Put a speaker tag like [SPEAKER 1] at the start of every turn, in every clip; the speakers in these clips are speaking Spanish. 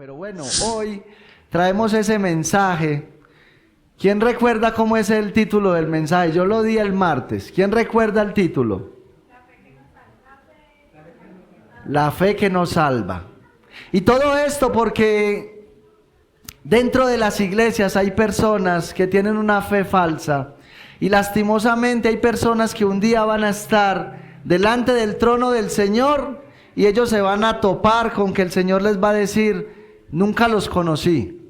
[SPEAKER 1] Pero bueno, hoy traemos ese mensaje. ¿Quién recuerda cómo es el título del mensaje? Yo lo di el martes. ¿Quién recuerda el título? La fe que nos salva. Y todo esto porque dentro de las iglesias hay personas que tienen una fe falsa. Y lastimosamente hay personas que un día van a estar delante del trono del Señor y ellos se van a topar con que el Señor les va a decir: nunca los conocí.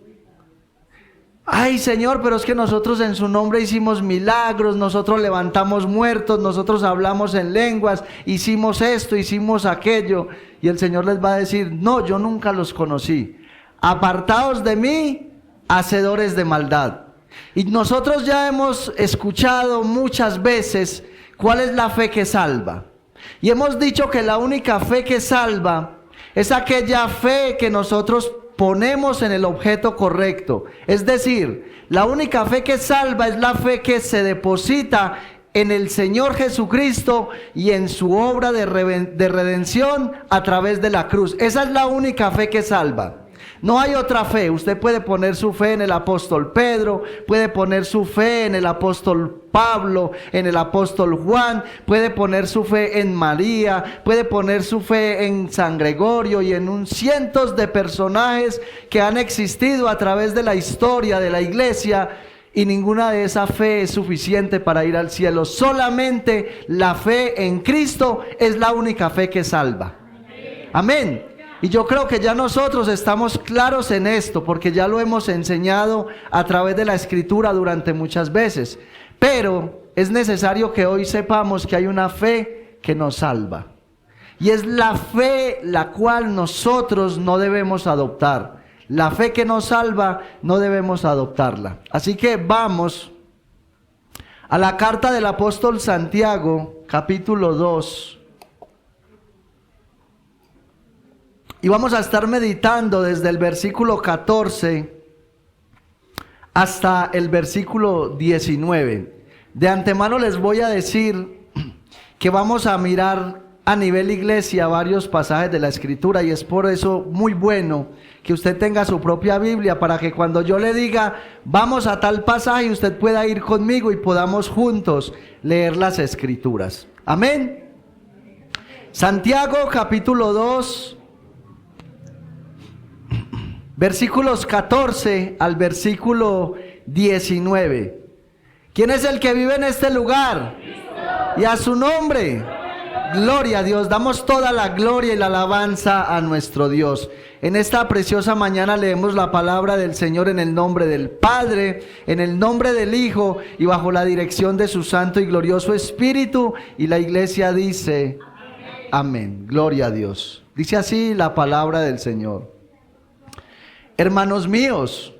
[SPEAKER 1] Ay, Señor, pero es que nosotros en su nombre hicimos milagros, nosotros levantamos muertos, nosotros hablamos en lenguas, hicimos esto, hicimos aquello. Y el Señor les va a decir: no, yo nunca los conocí. Apartaos de mí, hacedores de maldad. Y nosotros ya hemos escuchado muchas veces cuál es la fe que salva. Y hemos dicho que la única fe que salva es aquella fe que nosotros ponemos en el objeto correcto. Es decir, la única fe que salva es la fe que se deposita en el Señor Jesucristo y en su obra de redención a través de la cruz. Esa es la única fe que salva. No hay otra fe. Usted puede poner su fe en el apóstol Pedro, puede poner su fe en el apóstol Pablo, en el apóstol Juan, puede poner su fe en María, puede poner su fe en San Gregorio y en cientos de personajes que han existido a través de la historia de la iglesia, y ninguna de esa fe es suficiente para ir al cielo. Solamente la fe en Cristo es la única fe que salva. Amén. Y yo creo que ya nosotros estamos claros en esto, porque ya lo hemos enseñado a través de la Escritura durante muchas veces. Pero es necesario que hoy sepamos que hay una fe que nos salva. Y es la fe la cual nosotros no debemos adoptar. La fe que nos salva no debemos adoptarla. Así que vamos a la carta del apóstol Santiago, capítulo 2. Y vamos a estar meditando desde el versículo 14 hasta el versículo 19. De antemano les voy a decir que vamos a mirar a nivel iglesia varios pasajes de la Escritura, y es por eso muy bueno que usted tenga su propia Biblia, para que cuando yo le diga vamos a tal pasaje, usted pueda ir conmigo y podamos juntos leer las Escrituras. Amén. Santiago capítulo 2. Versículos 14 al versículo 19. ¿Quién es el que vive en este lugar? Cristo. Y a su nombre. Gloria a Dios. Damos toda la gloria y la alabanza a nuestro Dios. En esta preciosa mañana leemos la palabra del Señor en el nombre del Padre, en el nombre del Hijo y bajo la dirección de su santo y glorioso Espíritu. Y la iglesia dice: amén. Amén. Gloria a Dios. Dice así la palabra del Señor. Hermanos míos,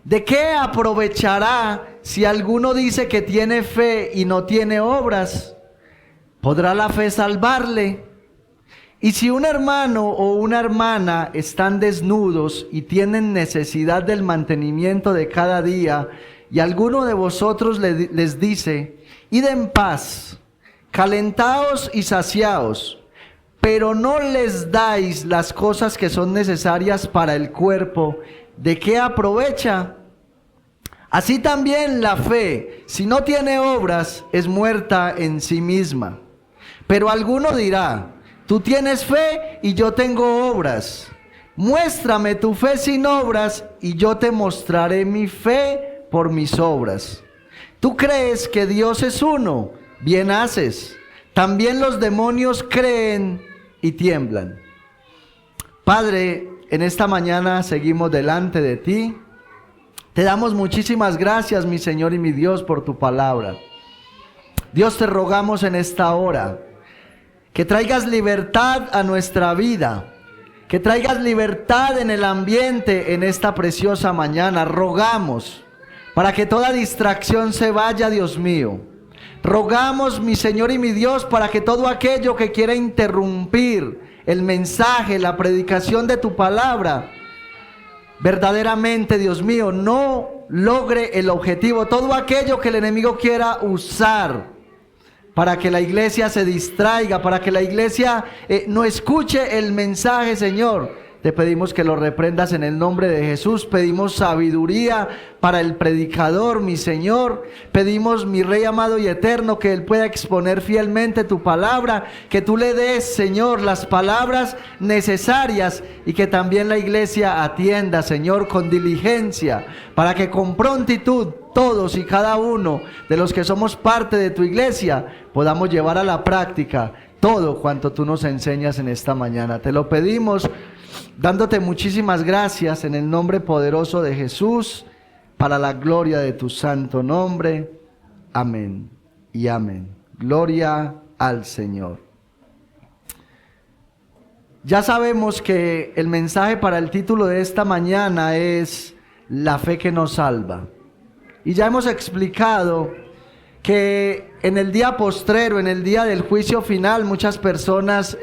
[SPEAKER 1] ¿de qué aprovechará si alguno dice que tiene fe y no tiene obras? ¿Podrá la fe salvarle? Y si un hermano o una hermana están desnudos y tienen necesidad del mantenimiento de cada día, y alguno de vosotros les dice: id en paz, calentaos y saciaos, pero no les dais las cosas que son necesarias para el cuerpo, ¿de qué aprovecha? Así también la fe, si no tiene obras, es muerta en sí misma. Pero alguno dirá: tú tienes fe y yo tengo obras. Muéstrame tu fe sin obras y yo te mostraré mi fe por mis obras. Tú crees que Dios es uno, bien haces. También los demonios creen y tiemblan. Padre, en esta mañana seguimos delante de ti. Te damos muchísimas gracias, mi Señor y mi Dios, por tu palabra. Dios, te rogamos en esta hora que traigas libertad a nuestra vida, que traigas libertad en el ambiente en esta preciosa mañana. Rogamos para que toda distracción se vaya, Dios mío. Rogamos, mi Señor y mi Dios, para que todo aquello que quiera interrumpir el mensaje, la predicación de tu palabra, verdaderamente, Dios mío, no logre el objetivo. Todo aquello que el enemigo quiera usar para que la iglesia se distraiga, para que la iglesia no escuche el mensaje, Señor, Te pedimos que lo reprendas en el nombre de Jesús. Pedimos sabiduría para el predicador, mi Señor. Pedimos, mi Rey amado y eterno, que Él pueda exponer fielmente tu palabra, que tú le des, Señor, las palabras necesarias y que también la iglesia atienda, Señor, con diligencia, para que con prontitud todos y cada uno de los que somos parte de tu iglesia podamos llevar a la práctica todo cuanto tú nos enseñas en esta mañana. Te lo pedimos dándote muchísimas gracias en el nombre poderoso de Jesús, para la gloria de tu santo nombre. Amén y amén. Gloria al Señor. Ya sabemos que el mensaje para el título de esta mañana es la fe que nos salva. Y ya hemos explicado que en el día postrero, en el día del juicio final, muchas personas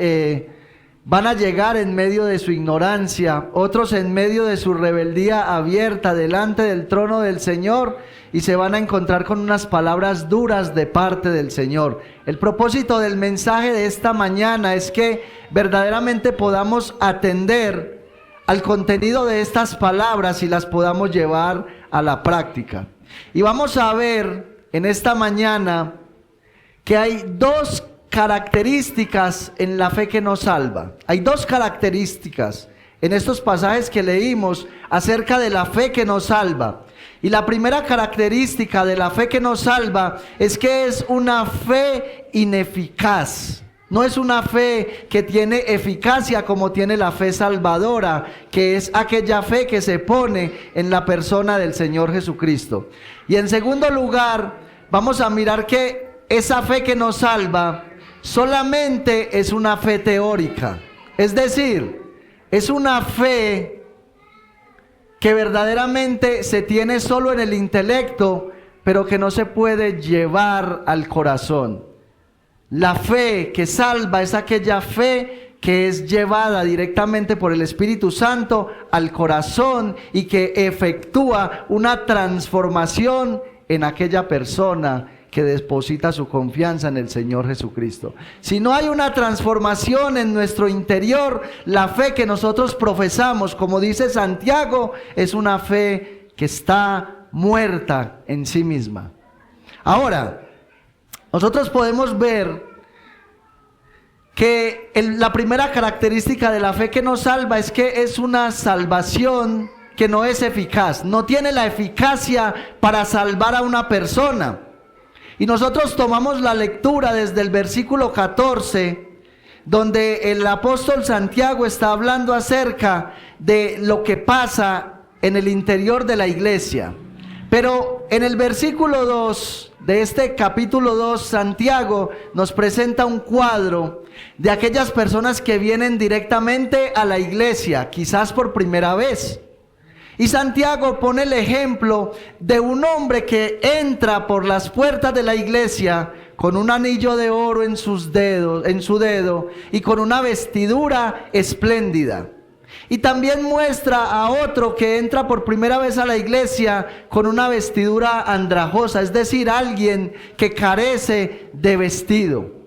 [SPEAKER 1] van a llegar en medio de su ignorancia, otros en medio de su rebeldía abierta delante del trono del Señor, y se van a encontrar con unas palabras duras de parte del Señor. El propósito del mensaje de esta mañana es que verdaderamente podamos atender al contenido de estas palabras y las podamos llevar a la práctica. Y vamos a ver en esta mañana que hay dos características en la fe que nos salva. Hay dos características en estos pasajes que leímos acerca de la fe que nos salva. Y la primera característica de la fe que nos salva es que es una fe ineficaz. No es una fe que tiene eficacia como tiene la fe salvadora, que es aquella fe que se pone en la persona del Señor Jesucristo. Y en segundo lugar, vamos a mirar que esa fe que nos salva solamente es una fe teórica. Es decir, es una fe que verdaderamente se tiene solo en el intelecto, pero que no se puede llevar al corazón. La fe que salva es aquella fe que es llevada directamente por el Espíritu Santo al corazón y que efectúa una transformación en aquella persona que deposita su confianza en el Señor Jesucristo. Si no hay una transformación en nuestro interior, la fe que nosotros profesamos, como dice Santiago, es una fe que está muerta en sí misma. Ahora, nosotros podemos ver que la primera característica de la fe que nos salva es que es una salvación que no es eficaz, no tiene la eficacia para salvar a una persona. Y nosotros tomamos la lectura desde el versículo 14, donde el apóstol Santiago está hablando acerca de lo que pasa en el interior de la iglesia. Pero en el versículo 2 de este capítulo 2, Santiago nos presenta un cuadro de aquellas personas que vienen directamente a la iglesia, quizás por primera vez. Y Santiago pone el ejemplo de un hombre que entra por las puertas de la iglesia con un anillo de oro en su dedo y con una vestidura espléndida. Y también muestra a otro que entra por primera vez a la iglesia con una vestidura andrajosa, es decir, alguien que carece de vestido.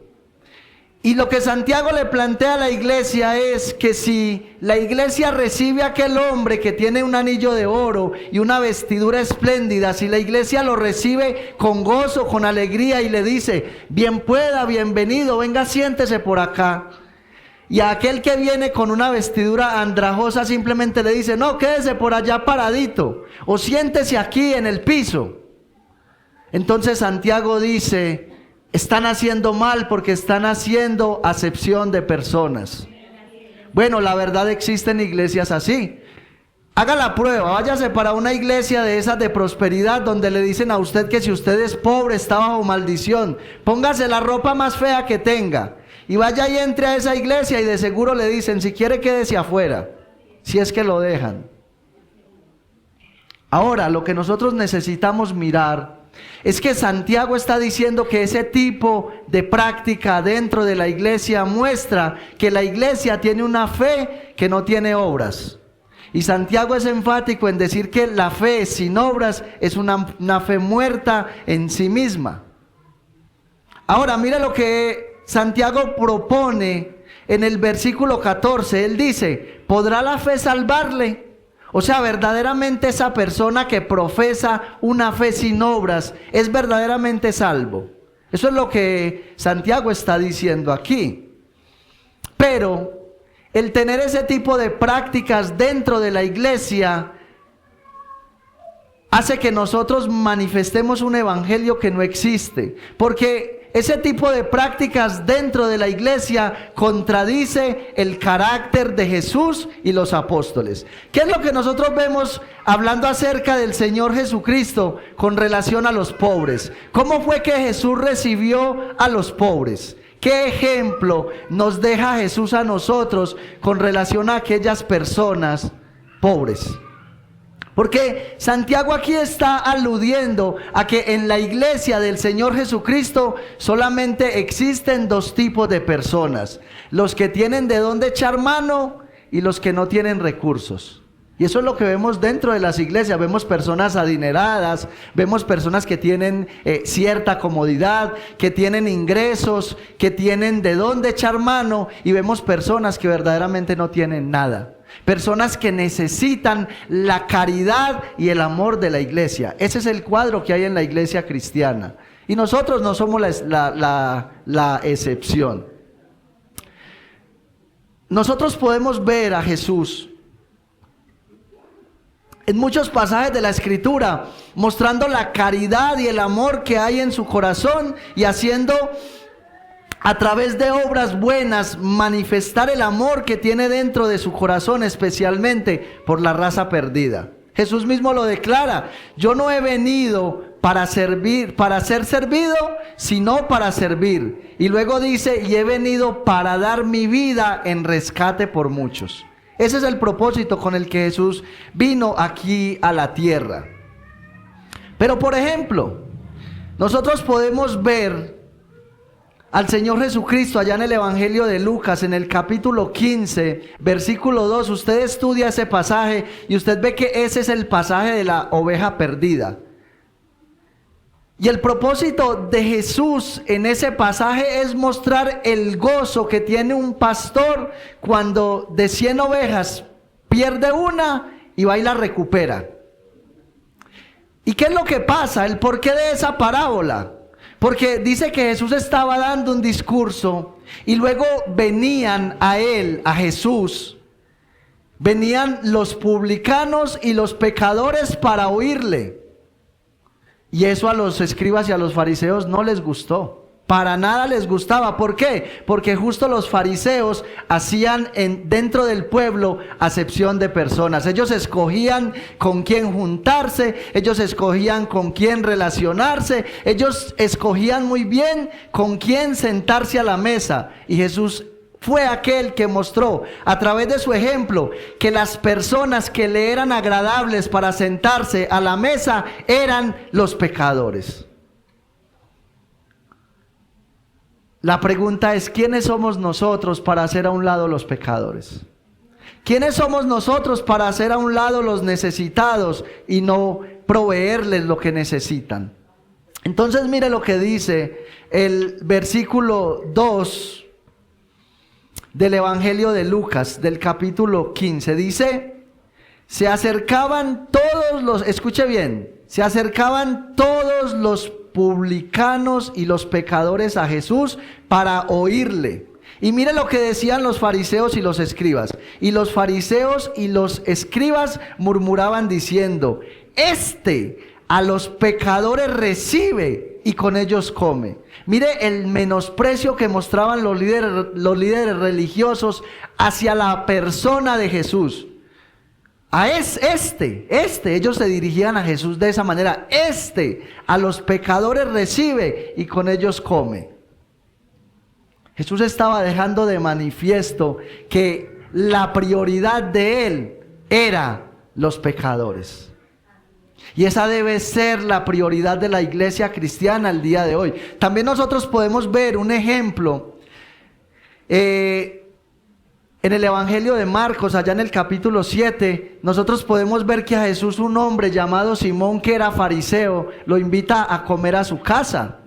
[SPEAKER 1] Y lo que Santiago le plantea a la iglesia es que si la iglesia recibe a aquel hombre que tiene un anillo de oro y una vestidura espléndida, si la iglesia lo recibe con gozo, con alegría y le dice, bien pueda, bienvenido, venga, siéntese por acá. Y a aquel que viene con una vestidura andrajosa simplemente le dice, no, quédese por allá paradito o siéntese aquí en el piso. Entonces Santiago dice, están haciendo mal porque están haciendo acepción de personas. Bueno, la verdad existen iglesias así. Haga la prueba, váyase para una iglesia de esas de prosperidad donde le dicen a usted que si usted es pobre está bajo maldición. Póngase la ropa más fea que tenga y vaya y entre a esa iglesia y de seguro le dicen, si quiere quédese afuera, si es que lo dejan. Ahora, lo que nosotros necesitamos mirar es que Santiago está diciendo que ese tipo de práctica dentro de la iglesia muestra que la iglesia tiene una fe que no tiene obras. Y Santiago es enfático en decir que la fe sin obras es una fe muerta en sí misma. Ahora, mira lo que Santiago propone en el versículo 14. Él dice, ¿podrá la fe salvarle? O sea, verdaderamente esa persona que profesa una fe sin obras es verdaderamente salvo. Eso es lo que Santiago está diciendo aquí. Pero el tener ese tipo de prácticas dentro de la iglesia hace que nosotros manifestemos un evangelio que no existe, porque ese tipo de prácticas dentro de la iglesia contradice el carácter de Jesús y los apóstoles. ¿Qué es lo que nosotros vemos hablando acerca del Señor Jesucristo con relación a los pobres? ¿Cómo fue que Jesús recibió a los pobres? ¿Qué ejemplo nos deja Jesús a nosotros con relación a aquellas personas pobres? Porque Santiago aquí está aludiendo a que en la iglesia del Señor Jesucristo solamente existen dos tipos de personas: los que tienen de dónde echar mano y los que no tienen recursos. Y eso es lo que vemos dentro de las iglesias. Vemos personas adineradas, vemos personas que tienen cierta comodidad, que tienen ingresos, que tienen de dónde echar mano, y vemos personas que verdaderamente no tienen nada. Personas que necesitan la caridad y el amor de la iglesia. Ese es el cuadro que hay en la iglesia cristiana. Y nosotros no somos la excepción. Nosotros podemos ver a Jesús en muchos pasajes de la Escritura, mostrando la caridad y el amor que hay en su corazón y haciendo a través de obras buenas manifestar el amor que tiene dentro de su corazón, especialmente por la raza perdida. Jesús mismo lo declara: yo no he venido para servir, para ser servido, sino para servir. Y luego dice: y he venido para dar mi vida en rescate por muchos. Ese es el propósito con el que Jesús vino aquí a la tierra. Pero por ejemplo, nosotros podemos ver al Señor Jesucristo allá en el Evangelio de Lucas, en el capítulo 15, versículo 2. Usted estudia ese pasaje y usted ve que ese es el pasaje de la oveja perdida. Y el propósito de Jesús en ese pasaje es mostrar el gozo que tiene un pastor cuando de 100 ovejas pierde una y va y la recupera. ¿Y qué es lo que pasa? El porqué de esa parábola. Porque dice que Jesús estaba dando un discurso y luego venían a él, a Jesús, venían los publicanos y los pecadores para oírle. Y eso a los escribas y a los fariseos no les gustó. Para nada les gustaba. ¿Por qué? Porque justo los fariseos hacían dentro del pueblo acepción de personas. Ellos escogían con quién juntarse, ellos escogían con quién relacionarse, ellos escogían muy bien con quién sentarse a la mesa. Y Jesús fue aquel que mostró a través de su ejemplo que las personas que le eran agradables para sentarse a la mesa eran los pecadores. La pregunta es: ¿quiénes somos nosotros para hacer a un lado los pecadores? ¿Quiénes somos nosotros para hacer a un lado los necesitados y no proveerles lo que necesitan? Entonces mire lo que dice el versículo 2 del Evangelio de Lucas, del capítulo 15. Dice: se acercaban todos los, escuche bien, se acercaban todos los publicanos y los pecadores a Jesús para oírle. Y mire lo que decían los fariseos y los escribas. Y los fariseos y los escribas murmuraban diciendo: este a los pecadores recibe y con ellos come. Mire el menosprecio que mostraban los líderes religiosos hacia la persona de Jesús. Ellos se dirigían a Jesús de esa manera: a los pecadores recibe y con ellos come. Jesús estaba dejando de manifiesto que la prioridad de él era los pecadores. Y esa debe ser la prioridad de la iglesia cristiana el día de hoy. También nosotros podemos ver un ejemplo en el Evangelio de Marcos, allá en el capítulo 7, nosotros podemos ver que a Jesús un hombre llamado Simón, que era fariseo, lo invita a comer a su casa.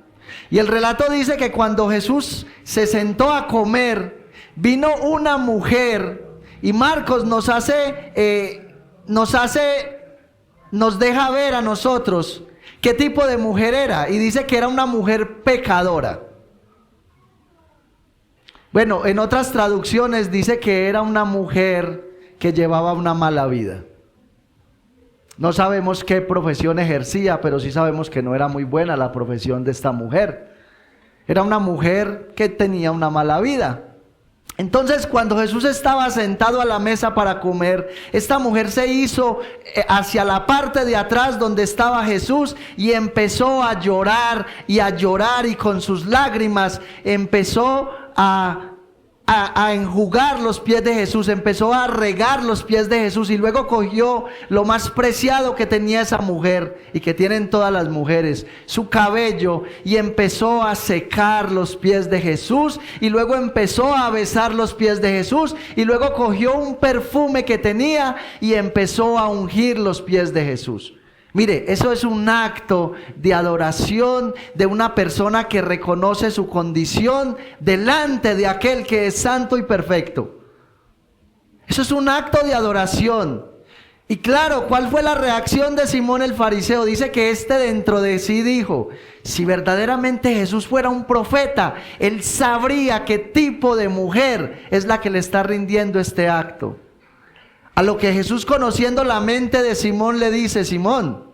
[SPEAKER 1] Y el relato dice que cuando Jesús se sentó a comer, vino una mujer Y Marcos nos deja ver a nosotros qué tipo de mujer era. Y dice que era una mujer pecadora. Bueno, en otras traducciones dice que era una mujer que llevaba una mala vida. No sabemos qué profesión ejercía, pero sí sabemos que no era muy buena la profesión de esta mujer. Era una mujer que tenía una mala vida. Entonces, cuando Jesús estaba sentado a la mesa para comer, esta mujer se hizo hacia la parte de atrás donde estaba Jesús y empezó a llorar y con sus lágrimas empezó a enjugar los pies de Jesús, empezó a regar los pies de Jesús y luego cogió lo más preciado que tenía esa mujer y que tienen todas las mujeres, su cabello, y empezó a secar los pies de Jesús y luego empezó a besar los pies de Jesús y luego cogió un perfume que tenía y empezó a ungir los pies de Jesús. Mire, eso es un acto de adoración de una persona que reconoce su condición delante de aquel que es santo y perfecto. Eso es un acto de adoración. Y claro, ¿cuál fue la reacción de Simón el fariseo? Dice que dentro de sí dijo, si verdaderamente Jesús fuera un profeta, él sabría qué tipo de mujer es la que le está rindiendo este acto. A lo que Jesús, conociendo la mente de Simón, le dice, Simón,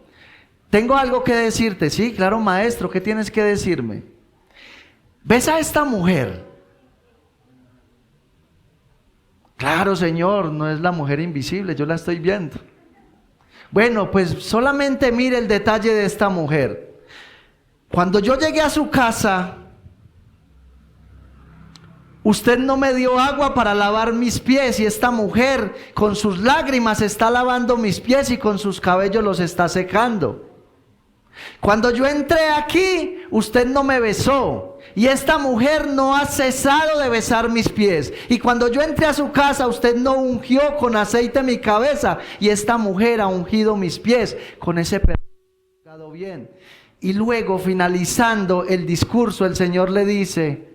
[SPEAKER 1] tengo algo que decirte. Sí, claro, maestro, ¿qué tienes que decirme? ¿Ves a esta mujer? Claro, Señor, no es la mujer invisible, yo la estoy viendo. Bueno, pues solamente mire el detalle de esta mujer. Cuando yo llegué a su casa, usted no me dio agua para lavar mis pies y esta mujer con sus lágrimas está lavando mis pies y con sus cabellos los está secando. Cuando yo entré aquí, usted no me besó y esta mujer no ha cesado de besar mis pies. Y cuando yo entré a su casa, usted no ungió con aceite mi cabeza y esta mujer ha ungido mis pies con ese perfume bien. Y luego, finalizando el discurso, el Señor le dice,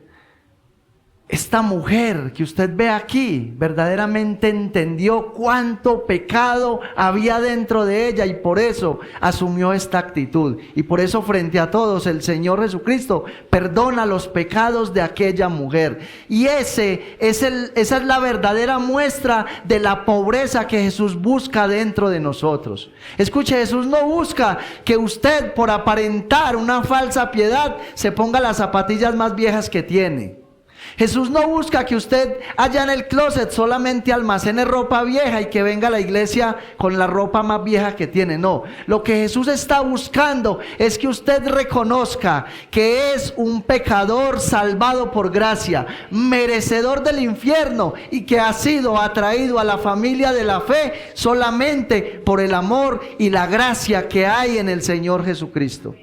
[SPEAKER 1] esta mujer que usted ve aquí verdaderamente entendió cuánto pecado había dentro de ella y por eso asumió esta actitud. Y por eso frente a todos el Señor Jesucristo perdona los pecados de aquella mujer. Y esa es la verdadera muestra de la pobreza que Jesús busca dentro de nosotros. Escuche, Jesús no busca que usted por aparentar una falsa piedad se ponga las zapatillas más viejas que tiene. Jesús no busca que usted allá en el closet solamente almacene ropa vieja y que venga a la iglesia con la ropa más vieja que tiene. No, lo que Jesús está buscando es que usted reconozca que es un pecador salvado por gracia, merecedor del infierno y que ha sido atraído a la familia de la fe solamente por el amor y la gracia que hay en el Señor Jesucristo.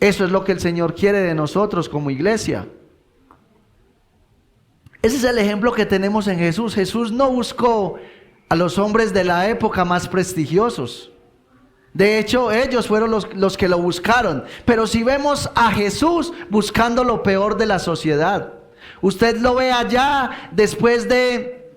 [SPEAKER 1] Eso es lo que el Señor quiere de nosotros como iglesia. Ese es el ejemplo que tenemos en Jesús. Jesús no buscó a los hombres de la época más prestigiosos. De hecho, ellos fueron los que lo buscaron. Pero si vemos a Jesús buscando lo peor de la sociedad. Usted lo ve allá después de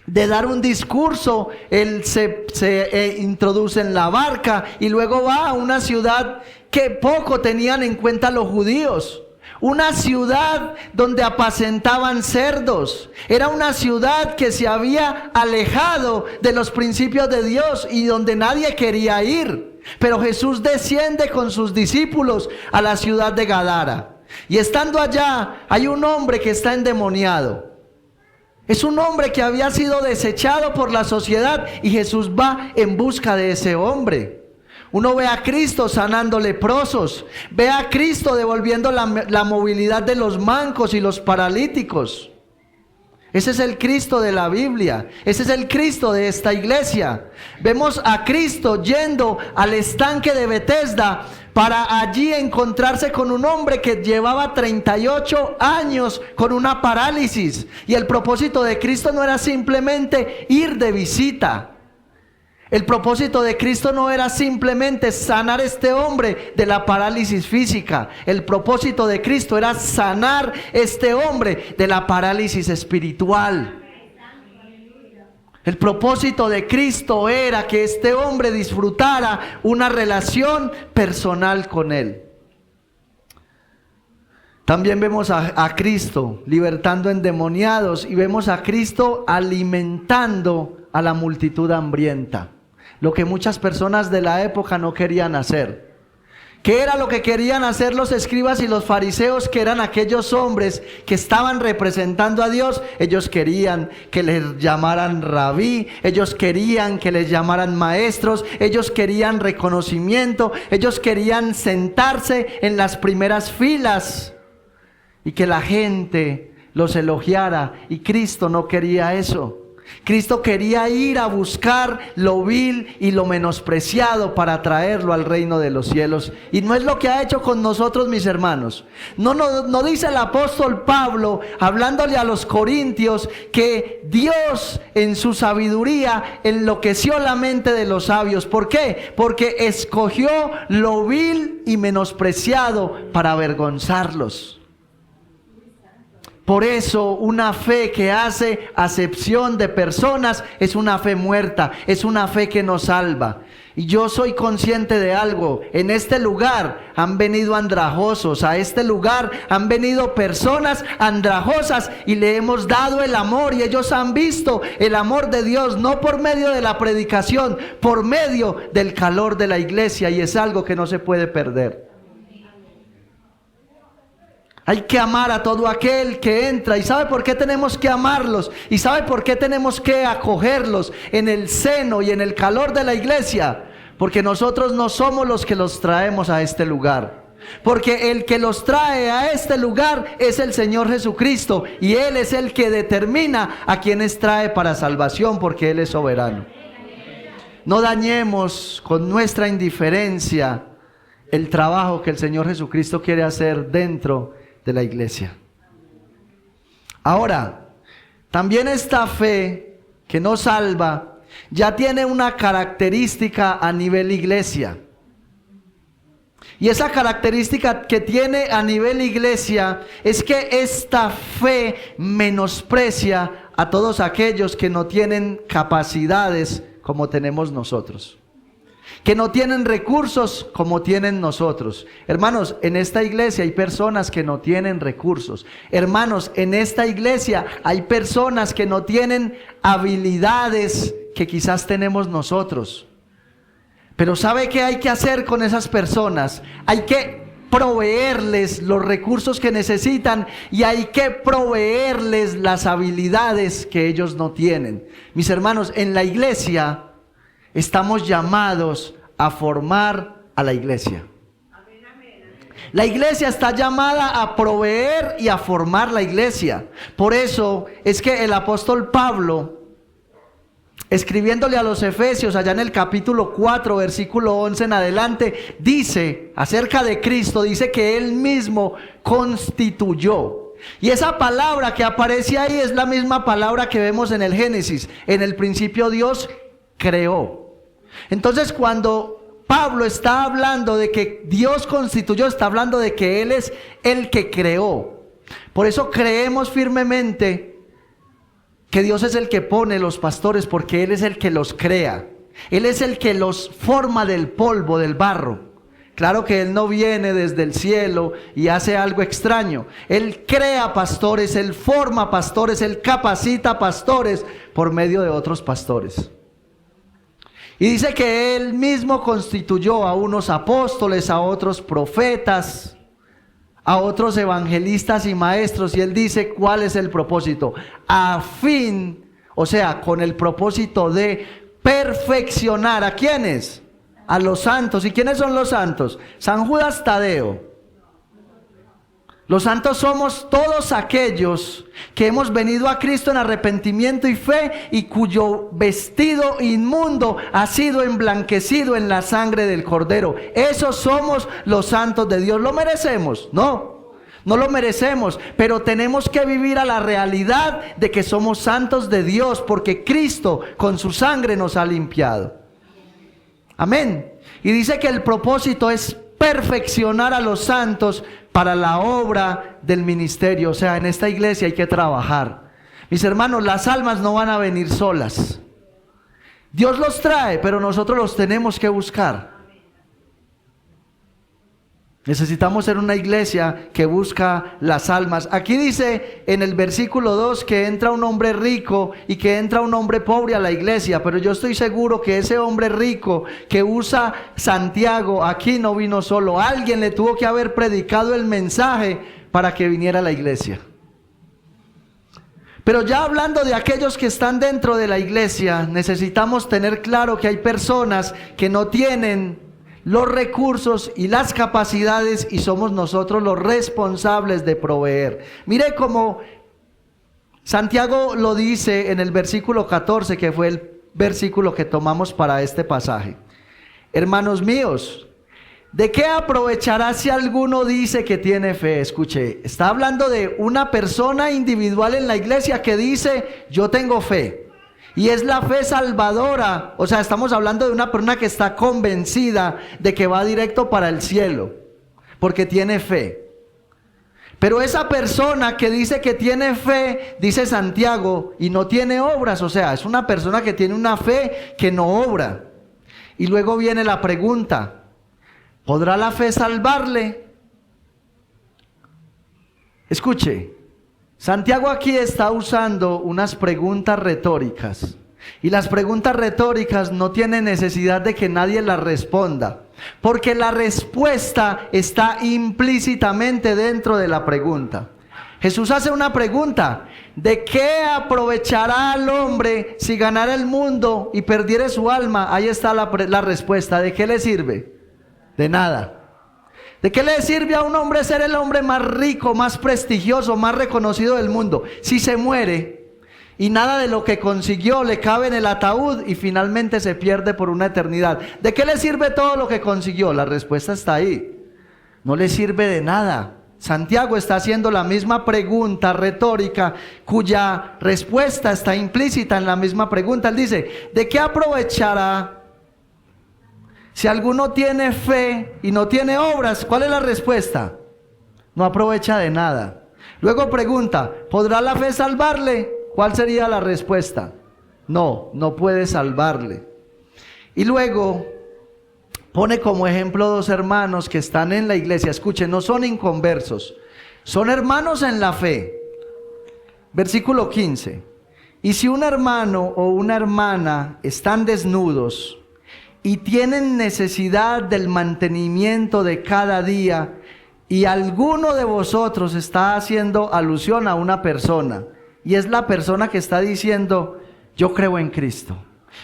[SPEAKER 1] dar un discurso. Él se introduce en la barca y luego va a una ciudad que poco tenían en cuenta los judíos. Una ciudad donde apacentaban cerdos. Era una ciudad que se había alejado de los principios de Dios y donde nadie quería ir. Pero Jesús desciende con sus discípulos a la ciudad de Gadara. Y estando allá hay un hombre que está endemoniado. Es un hombre que había sido desechado por la sociedad y Jesús va en busca de ese hombre. Uno ve a Cristo sanando leprosos, ve a Cristo devolviendo la movilidad de los mancos y los paralíticos. Ese es el Cristo de la Biblia, ese es el Cristo de esta iglesia. Vemos a Cristo yendo al estanque de Betesda para allí encontrarse con un hombre que llevaba 38 años con una parálisis. Y el propósito de Cristo no era simplemente ir de visita. El propósito de Cristo no era simplemente sanar a este hombre de la parálisis física. El propósito de Cristo era sanar a este hombre de la parálisis espiritual. El propósito de Cristo era que este hombre disfrutara una relación personal con Él. También vemos a Cristo libertando endemoniados y vemos a Cristo alimentando a la multitud hambrienta. Lo que muchas personas de la época no querían hacer. ¿Qué era lo que querían hacer los escribas y los fariseos, que eran aquellos hombres que estaban representando a Dios? Ellos querían que les llamaran rabí, ellos querían que les llamaran maestros, ellos querían reconocimiento, ellos querían sentarse en las primeras filas y que la gente los elogiara, y Cristo no quería eso. Cristo quería ir a buscar lo vil y lo menospreciado para traerlo al reino de los cielos. Y no es lo que ha hecho con nosotros, mis hermanos. No dice el apóstol Pablo, hablándole a los corintios, que Dios en su sabiduría enloqueció la mente de los sabios. ¿Por qué? Porque escogió lo vil y menospreciado para avergonzarlos. Por eso una fe que hace acepción de personas es una fe muerta, es una fe que no salva. Y yo soy consciente de algo: en este lugar han venido andrajosos, a este lugar han venido personas andrajosas y le hemos dado el amor, y ellos han visto el amor de Dios, no por medio de la predicación, por medio del calor de la iglesia, y es algo que no se puede perder. Hay que amar a todo aquel que entra. ¿Y sabe por qué tenemos que amarlos? ¿Y sabe por qué tenemos que acogerlos en el seno y en el calor de la iglesia? Porque nosotros no somos los que los traemos a este lugar. Porque el que los trae a este lugar es el Señor Jesucristo. Y Él es el que determina a quienes trae para salvación, porque Él es soberano. No dañemos con nuestra indiferencia el trabajo que el Señor Jesucristo quiere hacer dentro de la iglesia. Ahora, también esta fe que nos salva ya tiene una característica a nivel iglesia. Y esa característica que tiene a nivel iglesia es que esta fe menosprecia a todos aquellos que no tienen capacidades como tenemos nosotros, que no tienen recursos como tienen nosotros. Hermanos, en esta iglesia hay personas que no tienen recursos. Hermanos, en esta iglesia hay personas que no tienen habilidades que quizás tenemos nosotros. Pero ¿sabe qué hay que hacer con esas personas? Hay que proveerles los recursos que necesitan y hay que proveerles las habilidades que ellos no tienen. Mis hermanos, en la iglesia estamos llamados a formar a la iglesia. La iglesia está llamada a proveer y a formar la iglesia. Por eso es que el apóstol Pablo, escribiéndole a los Efesios allá en el capítulo 4, versículo 11 en adelante, dice acerca de Cristo, dice que Él mismo constituyó. Y esa palabra que aparece ahí es la misma palabra que vemos en el Génesis. En el principio Dios creó. Entonces, cuando Pablo está hablando de que Dios constituyó, está hablando de que Él es el que creó. Por eso creemos firmemente que Dios es el que pone los pastores, porque Él es el que los crea. Él es el que los forma del polvo, del barro. Claro que Él no viene desde el cielo y hace algo extraño. Él crea pastores, Él forma pastores, Él capacita pastores por medio de otros pastores. Y dice que Él mismo constituyó a unos apóstoles, a otros profetas, a otros evangelistas y maestros. Y Él dice cuál es el propósito. A fin, o sea, con el propósito de perfeccionar. ¿A quiénes? A los santos. ¿Y quiénes son los santos? San Judas Tadeo. Los santos somos todos aquellos que hemos venido a Cristo en arrepentimiento y fe y cuyo vestido inmundo ha sido emblanquecido en la sangre del Cordero. Esos somos los santos de Dios. ¿Lo merecemos? No, no lo merecemos, pero tenemos que vivir a la realidad de que somos santos de Dios porque Cristo con su sangre nos ha limpiado. Amén. Y dice que el propósito es perfeccionar a los santos para la obra del ministerio. O sea, en esta iglesia hay que trabajar. Mis hermanos, las almas no van a venir solas. Dios los trae, pero nosotros los tenemos que buscar. Necesitamos ser una iglesia que busca las almas. Aquí dice en el versículo 2 que entra un hombre rico y que entra un hombre pobre a la iglesia, pero yo estoy seguro que ese hombre rico que usa Santiago aquí no vino solo. Alguien le tuvo que haber predicado el mensaje para que viniera a la iglesia. Pero ya hablando de aquellos que están dentro de la iglesia, necesitamos tener claro que hay personas que no tienen los recursos y las capacidades y somos nosotros los responsables de proveer. Mire cómo Santiago lo dice en el versículo 14, que fue el versículo que tomamos para este pasaje. Hermanos míos, ¿de qué aprovechará si alguno dice que tiene fe? Escuche, está hablando de una persona individual en la iglesia que dice, yo tengo fe. Y es la fe salvadora, o sea, estamos hablando de una persona que está convencida de que va directo para el cielo, porque tiene fe. Pero esa persona que dice que tiene fe, dice Santiago, y no tiene obras, o sea, es una persona que tiene una fe que no obra. Y luego viene la pregunta, ¿podrá la fe salvarle? Escuche. Santiago aquí está usando unas preguntas retóricas y las preguntas retóricas no tienen necesidad de que nadie las responda, porque la respuesta está implícitamente dentro de la pregunta. Jesús hace una pregunta: ¿de qué aprovechará al hombre si ganara el mundo y perdiere su alma? Ahí está la respuesta. ¿De qué le sirve? De nada. ¿De qué le sirve a un hombre ser el hombre más rico, más prestigioso, más reconocido del mundo, si se muere y nada de lo que consiguió le cabe en el ataúd y finalmente se pierde por una eternidad? ¿De qué le sirve todo lo que consiguió? La respuesta está ahí. No le sirve de nada. Santiago está haciendo la misma pregunta retórica cuya respuesta está implícita en la misma pregunta. Él dice, ¿de qué aprovechará si alguno tiene fe y no tiene obras? ¿Cuál es la respuesta? No aprovecha de nada. Luego pregunta, ¿podrá la fe salvarle? ¿Cuál sería la respuesta? No, no puede salvarle. Y luego pone como ejemplo dos hermanos que están en la iglesia. Escuchen, no son inconversos, son hermanos en la fe. Versículo 15. Y si un hermano o una hermana están desnudos y tienen necesidad del mantenimiento de cada día, y alguno de vosotros está haciendo alusión a una persona, y es la persona que está diciendo, yo creo en Cristo,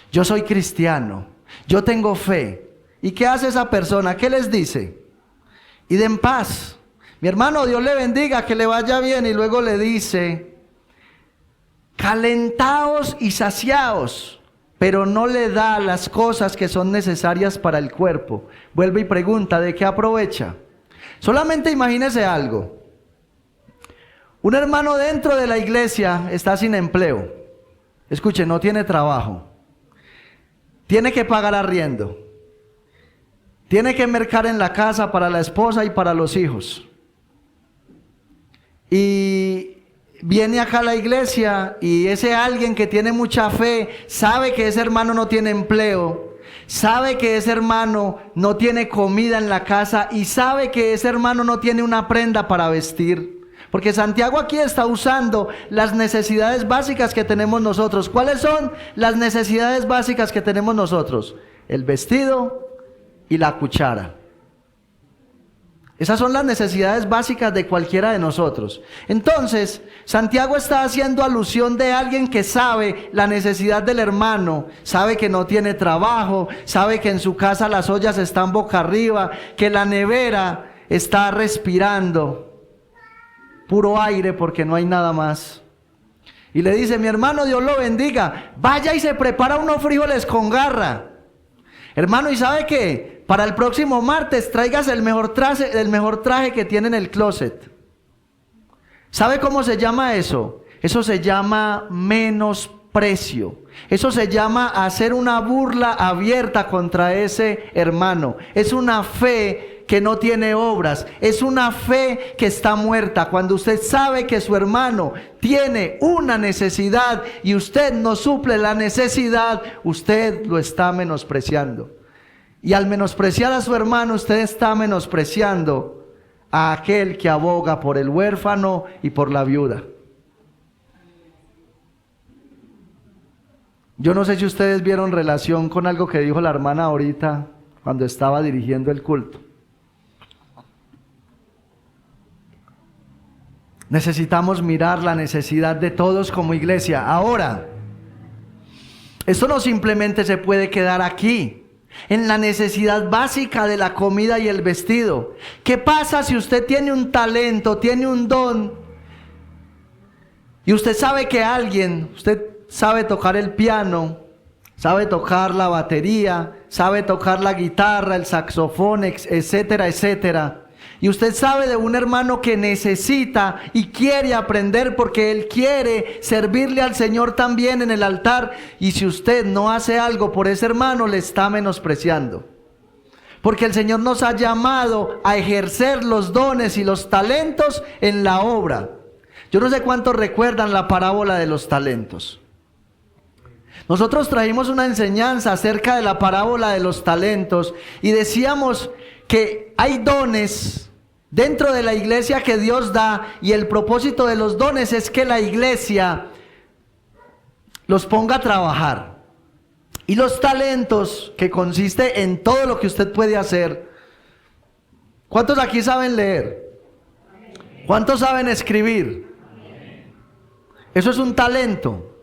[SPEAKER 1] yo soy cristiano, yo tengo fe. ¿Y qué hace esa persona? ¿Qué les dice? Id en paz, mi hermano, Dios le bendiga, que le vaya bien. Y luego le dice, calentaos y saciaos, pero no le da las cosas que son necesarias para el cuerpo. Vuelve y pregunta, ¿de qué aprovecha? Solamente imagínese algo. Un hermano dentro de la iglesia está sin empleo. Escuche, no tiene trabajo. Tiene que pagar arriendo. Tiene que mercar en la casa para la esposa y para los hijos. Y viene acá a la iglesia y ese alguien que tiene mucha fe sabe que ese hermano no tiene empleo, sabe que ese hermano no tiene comida en la casa y sabe que ese hermano no tiene una prenda para vestir. Porque Santiago aquí está usando las necesidades básicas que tenemos nosotros. ¿Cuáles son las necesidades básicas que tenemos nosotros? El vestido y la cuchara. Esas son las necesidades básicas de cualquiera de nosotros. Entonces, Santiago está haciendo alusión de alguien que sabe la necesidad del hermano, sabe que no tiene trabajo, sabe que en su casa las ollas están boca arriba, que la nevera está respirando puro aire porque no hay nada más. Y le dice, mi hermano, Dios lo bendiga, vaya y se prepara unos frijoles con garra. Hermano, ¿y sabe qué? Para el próximo martes traigas el mejor traje que tiene en el closet. ¿Sabe cómo se llama eso? Eso se llama menosprecio. Eso se llama hacer una burla abierta contra ese hermano. Es una fe que no tiene obras. Es una fe que está muerta. Cuando usted sabe que su hermano tiene una necesidad y usted no suple la necesidad, usted lo está menospreciando. Y al menospreciar a su hermano, usted está menospreciando a aquel que aboga por el huérfano y por la viuda. Yo no sé si ustedes vieron relación con algo que dijo la hermana ahorita cuando estaba dirigiendo el culto. Necesitamos mirar la necesidad de todos como iglesia. Ahora, esto no simplemente se puede quedar aquí, en la necesidad básica de la comida y el vestido. ¿Qué pasa si usted tiene un talento, tiene un don, y usted sabe que usted sabe tocar el piano, sabe tocar la batería, sabe tocar la guitarra, el saxofón, etcétera, etcétera? Y usted sabe de un hermano que necesita y quiere aprender porque él quiere servirle al Señor también en el altar. Y si usted no hace algo por ese hermano, le está menospreciando. Porque el Señor nos ha llamado a ejercer los dones y los talentos en la obra. Yo no sé cuántos recuerdan la parábola de los talentos. Nosotros trajimos una enseñanza acerca de la parábola de los talentos y decíamos que hay dones dentro de la iglesia que Dios da, y el propósito de los dones es que la iglesia los ponga a trabajar. Y los talentos, que consiste en todo lo que usted puede hacer. ¿Cuántos aquí saben leer? ¿Cuántos saben escribir? Eso es un talento.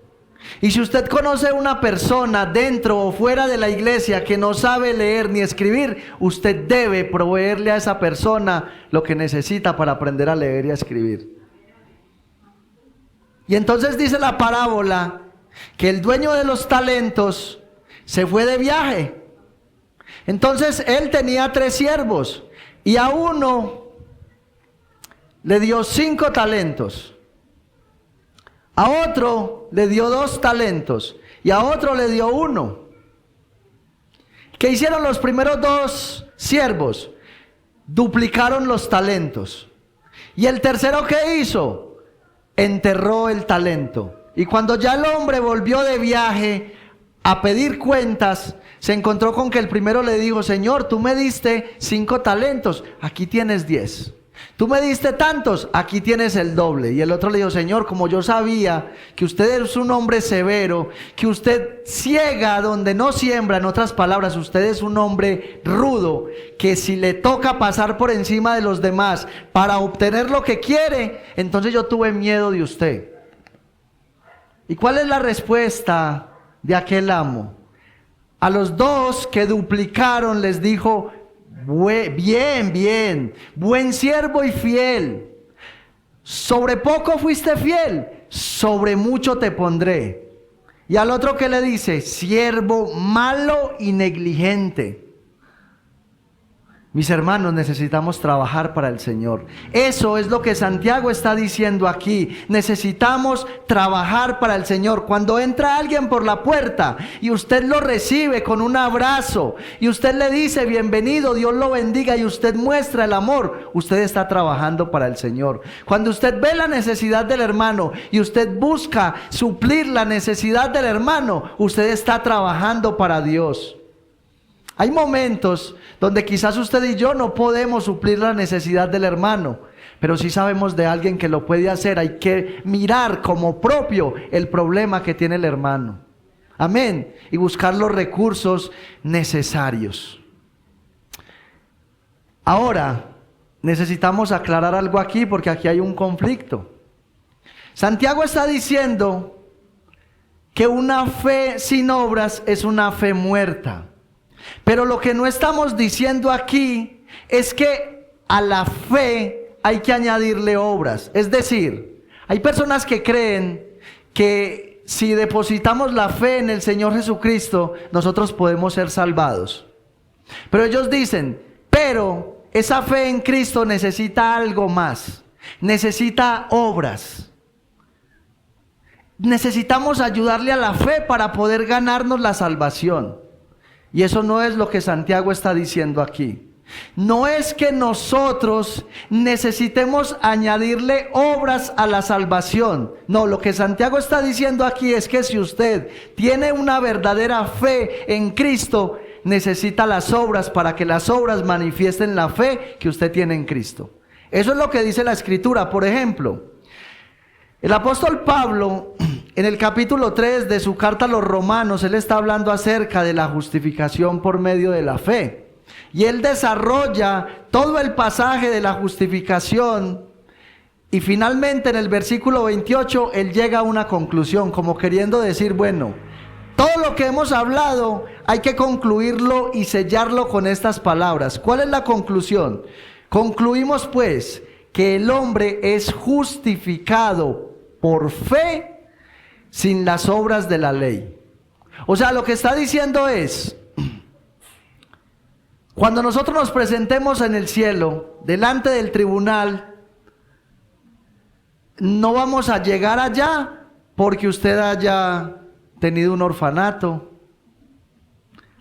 [SPEAKER 1] Y si usted conoce una persona dentro o fuera de la iglesia que no sabe leer ni escribir, usted debe proveerle a esa persona lo que necesita para aprender a leer y a escribir. Y entonces dice la parábola que el dueño de los talentos se fue de viaje. Entonces él tenía 3 siervos y a uno le dio 5 talentos. A otro le dio 2 talentos y a otro le dio 1. ¿Qué hicieron los primeros 2 siervos? Duplicaron los talentos. ¿Y el tercero qué hizo? Enterró el talento. Y cuando ya el hombre volvió de viaje a pedir cuentas, se encontró con que el primero le dijo: Señor, tú me diste 5 talentos, aquí tienes 10. Tú me diste tantos, aquí tienes el doble. Y el otro le dijo: Señor, como yo sabía que usted es un hombre severo, que usted ciega donde no siembra, en otras palabras, usted es un hombre rudo, que si le toca pasar por encima de los demás para obtener lo que quiere, entonces yo tuve miedo de usted. ¿Y cuál es la respuesta de aquel amo? A los 2 que duplicaron les dijo: bien, buen siervo y fiel. Sobre poco fuiste fiel, sobre mucho te pondré. Y al otro que le dice: siervo malo y negligente. Mis hermanos, necesitamos trabajar para el Señor. Eso es lo que Santiago está diciendo aquí. Necesitamos trabajar para el Señor. Cuando entra alguien por la puerta y usted lo recibe con un abrazo y usted le dice: bienvenido, Dios lo bendiga, y usted muestra el amor, usted está trabajando para el Señor. Cuando usted ve la necesidad del hermano y usted busca suplir la necesidad del hermano, usted está trabajando para Dios. Hay momentos donde quizás usted y yo no podemos suplir la necesidad del hermano, pero sí sabemos de alguien que lo puede hacer. Hay que mirar como propio el problema que tiene el hermano. Amén. Y buscar los recursos necesarios. Ahora, necesitamos aclarar algo aquí porque aquí hay un conflicto. Santiago está diciendo que una fe sin obras es una fe muerta. Pero lo que no estamos diciendo aquí es que a la fe hay que añadirle obras. Es decir, hay personas que creen que si depositamos la fe en el Señor Jesucristo, nosotros podemos ser salvados. Pero ellos dicen: pero esa fe en Cristo necesita algo más, necesita obras. Necesitamos ayudarle a la fe para poder ganarnos la salvación. Y eso no es lo que Santiago está diciendo aquí. No es que nosotros necesitemos añadirle obras a la salvación. No, lo que Santiago está diciendo aquí es que si usted tiene una verdadera fe en Cristo, necesita las obras para que las obras manifiesten la fe que usted tiene en Cristo. Eso es lo que dice la Escritura. Por ejemplo, el apóstol Pablo, en el capítulo 3 de su carta a los Romanos, él está hablando acerca de la justificación por medio de la fe. Y él desarrolla todo el pasaje de la justificación y finalmente en el versículo 28 él llega a una conclusión, como queriendo decir, bueno, todo lo que hemos hablado hay que concluirlo y sellarlo con estas palabras. ¿Cuál es la conclusión? Concluimos pues que el hombre es justificado por fe sin las obras de la ley. O sea, lo que está diciendo es, cuando nosotros nos presentemos en el cielo, delante del tribunal, no vamos a llegar allá porque usted haya tenido un orfanato.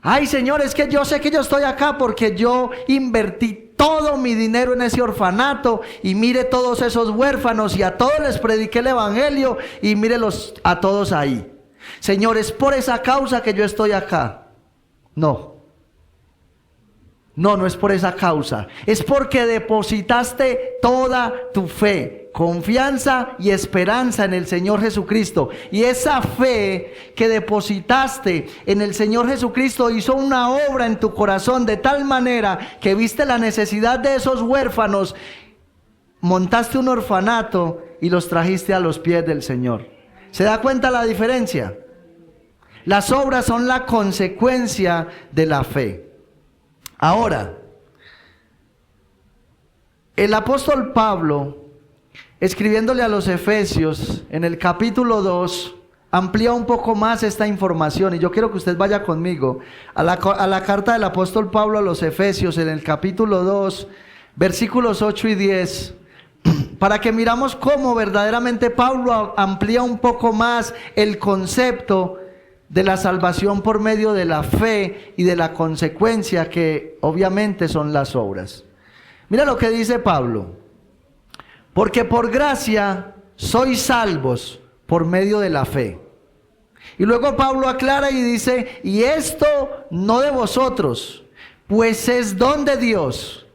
[SPEAKER 1] Ay, Señor, es que yo sé que yo estoy acá porque yo invertí todo mi dinero en ese orfanato y mire todos esos huérfanos y a todos les prediqué el evangelio y mírelos a todos ahí. Señor, es por esa causa que yo estoy acá. No. No es por esa causa. Es porque depositaste toda tu fe, confianza y esperanza en el Señor Jesucristo. Y esa fe que depositaste en el Señor Jesucristo hizo una obra en tu corazón de tal manera que viste la necesidad de esos huérfanos, montaste un orfanato y los trajiste a los pies del Señor. ¿Se da cuenta la diferencia? Las obras son la consecuencia de la fe. Ahora, el apóstol Pablo, escribiéndole a los Efesios, en el capítulo 2, amplía un poco más esta información. Y yo quiero que usted vaya conmigo a la carta del apóstol Pablo a los Efesios, en el capítulo 2, versículos 8 y 10, para que miramos cómo verdaderamente Pablo amplía un poco más el concepto de la salvación por medio de la fe y de la consecuencia que obviamente son las obras. Mira lo que dice Pablo: porque por gracia sois salvos por medio de la fe. Y luego Pablo aclara y dice, y esto no de vosotros, pues es don de Dios.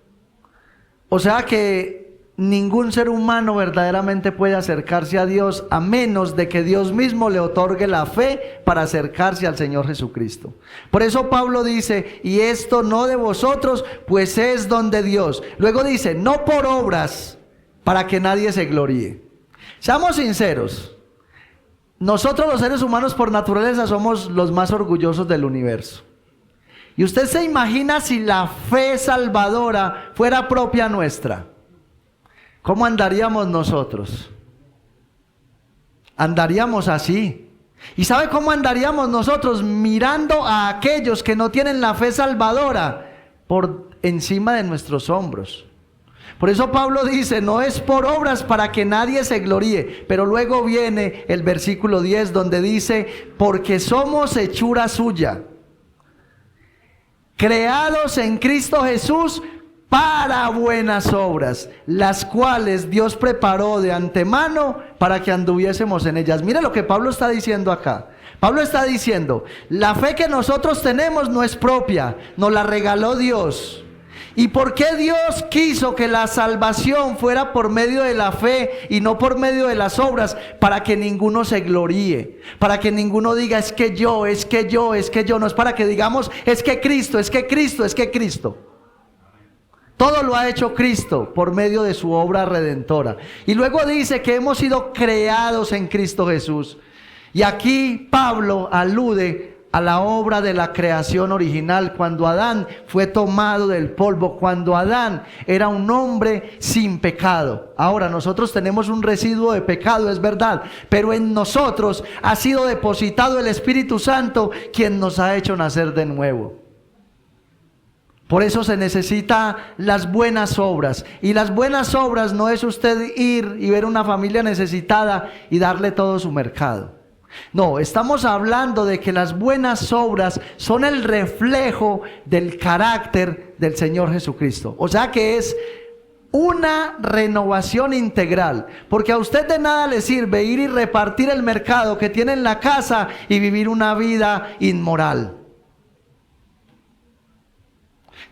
[SPEAKER 1] O sea que ningún ser humano verdaderamente puede acercarse a Dios a menos de que Dios mismo le otorgue la fe para acercarse al Señor Jesucristo. Por eso Pablo dice, y esto no de vosotros, pues es don de Dios. Luego dice, no por obras, para que nadie se gloríe. Seamos sinceros, nosotros los seres humanos por naturaleza somos los más orgullosos del universo. Y usted se imagina si la fe salvadora fuera propia nuestra, ¿cómo andaríamos nosotros? Andaríamos así. ¿Y sabe cómo andaríamos nosotros? Mirando a aquellos que no tienen la fe salvadora por encima de nuestros hombros. Por eso Pablo dice, no es por obras para que nadie se gloríe. Pero luego viene el versículo 10 donde dice, porque somos hechura suya, creados en Cristo Jesús para buenas obras, las cuales Dios preparó de antemano para que anduviésemos en ellas. Mire lo que Pablo está diciendo acá. Pablo está diciendo, la fe que nosotros tenemos no es propia, nos la regaló Dios. ¿Y por qué Dios quiso que la salvación fuera por medio de la fe y no por medio de las obras? Para que ninguno se gloríe, para que ninguno diga es que yo, no es para que digamos es que Cristo, es que Cristo, es que Cristo. Todo lo ha hecho Cristo por medio de su obra redentora. Y luego dice que hemos sido creados en Cristo Jesús. Y aquí Pablo alude a la obra de la creación original, cuando Adán fue tomado del polvo, cuando Adán era un hombre sin pecado. Ahora nosotros tenemos un residuo de pecado, es verdad, pero en nosotros ha sido depositado el Espíritu Santo, quien nos ha hecho nacer de nuevo. Por eso se necesita las buenas obras. Y las buenas obras no es usted ir y ver una familia necesitada y darle todo su mercado. No, estamos hablando de que las buenas obras son el reflejo del carácter del Señor Jesucristo. O sea que es una renovación integral, porque a usted de nada le sirve ir y repartir el mercado que tiene en la casa y vivir una vida inmoral.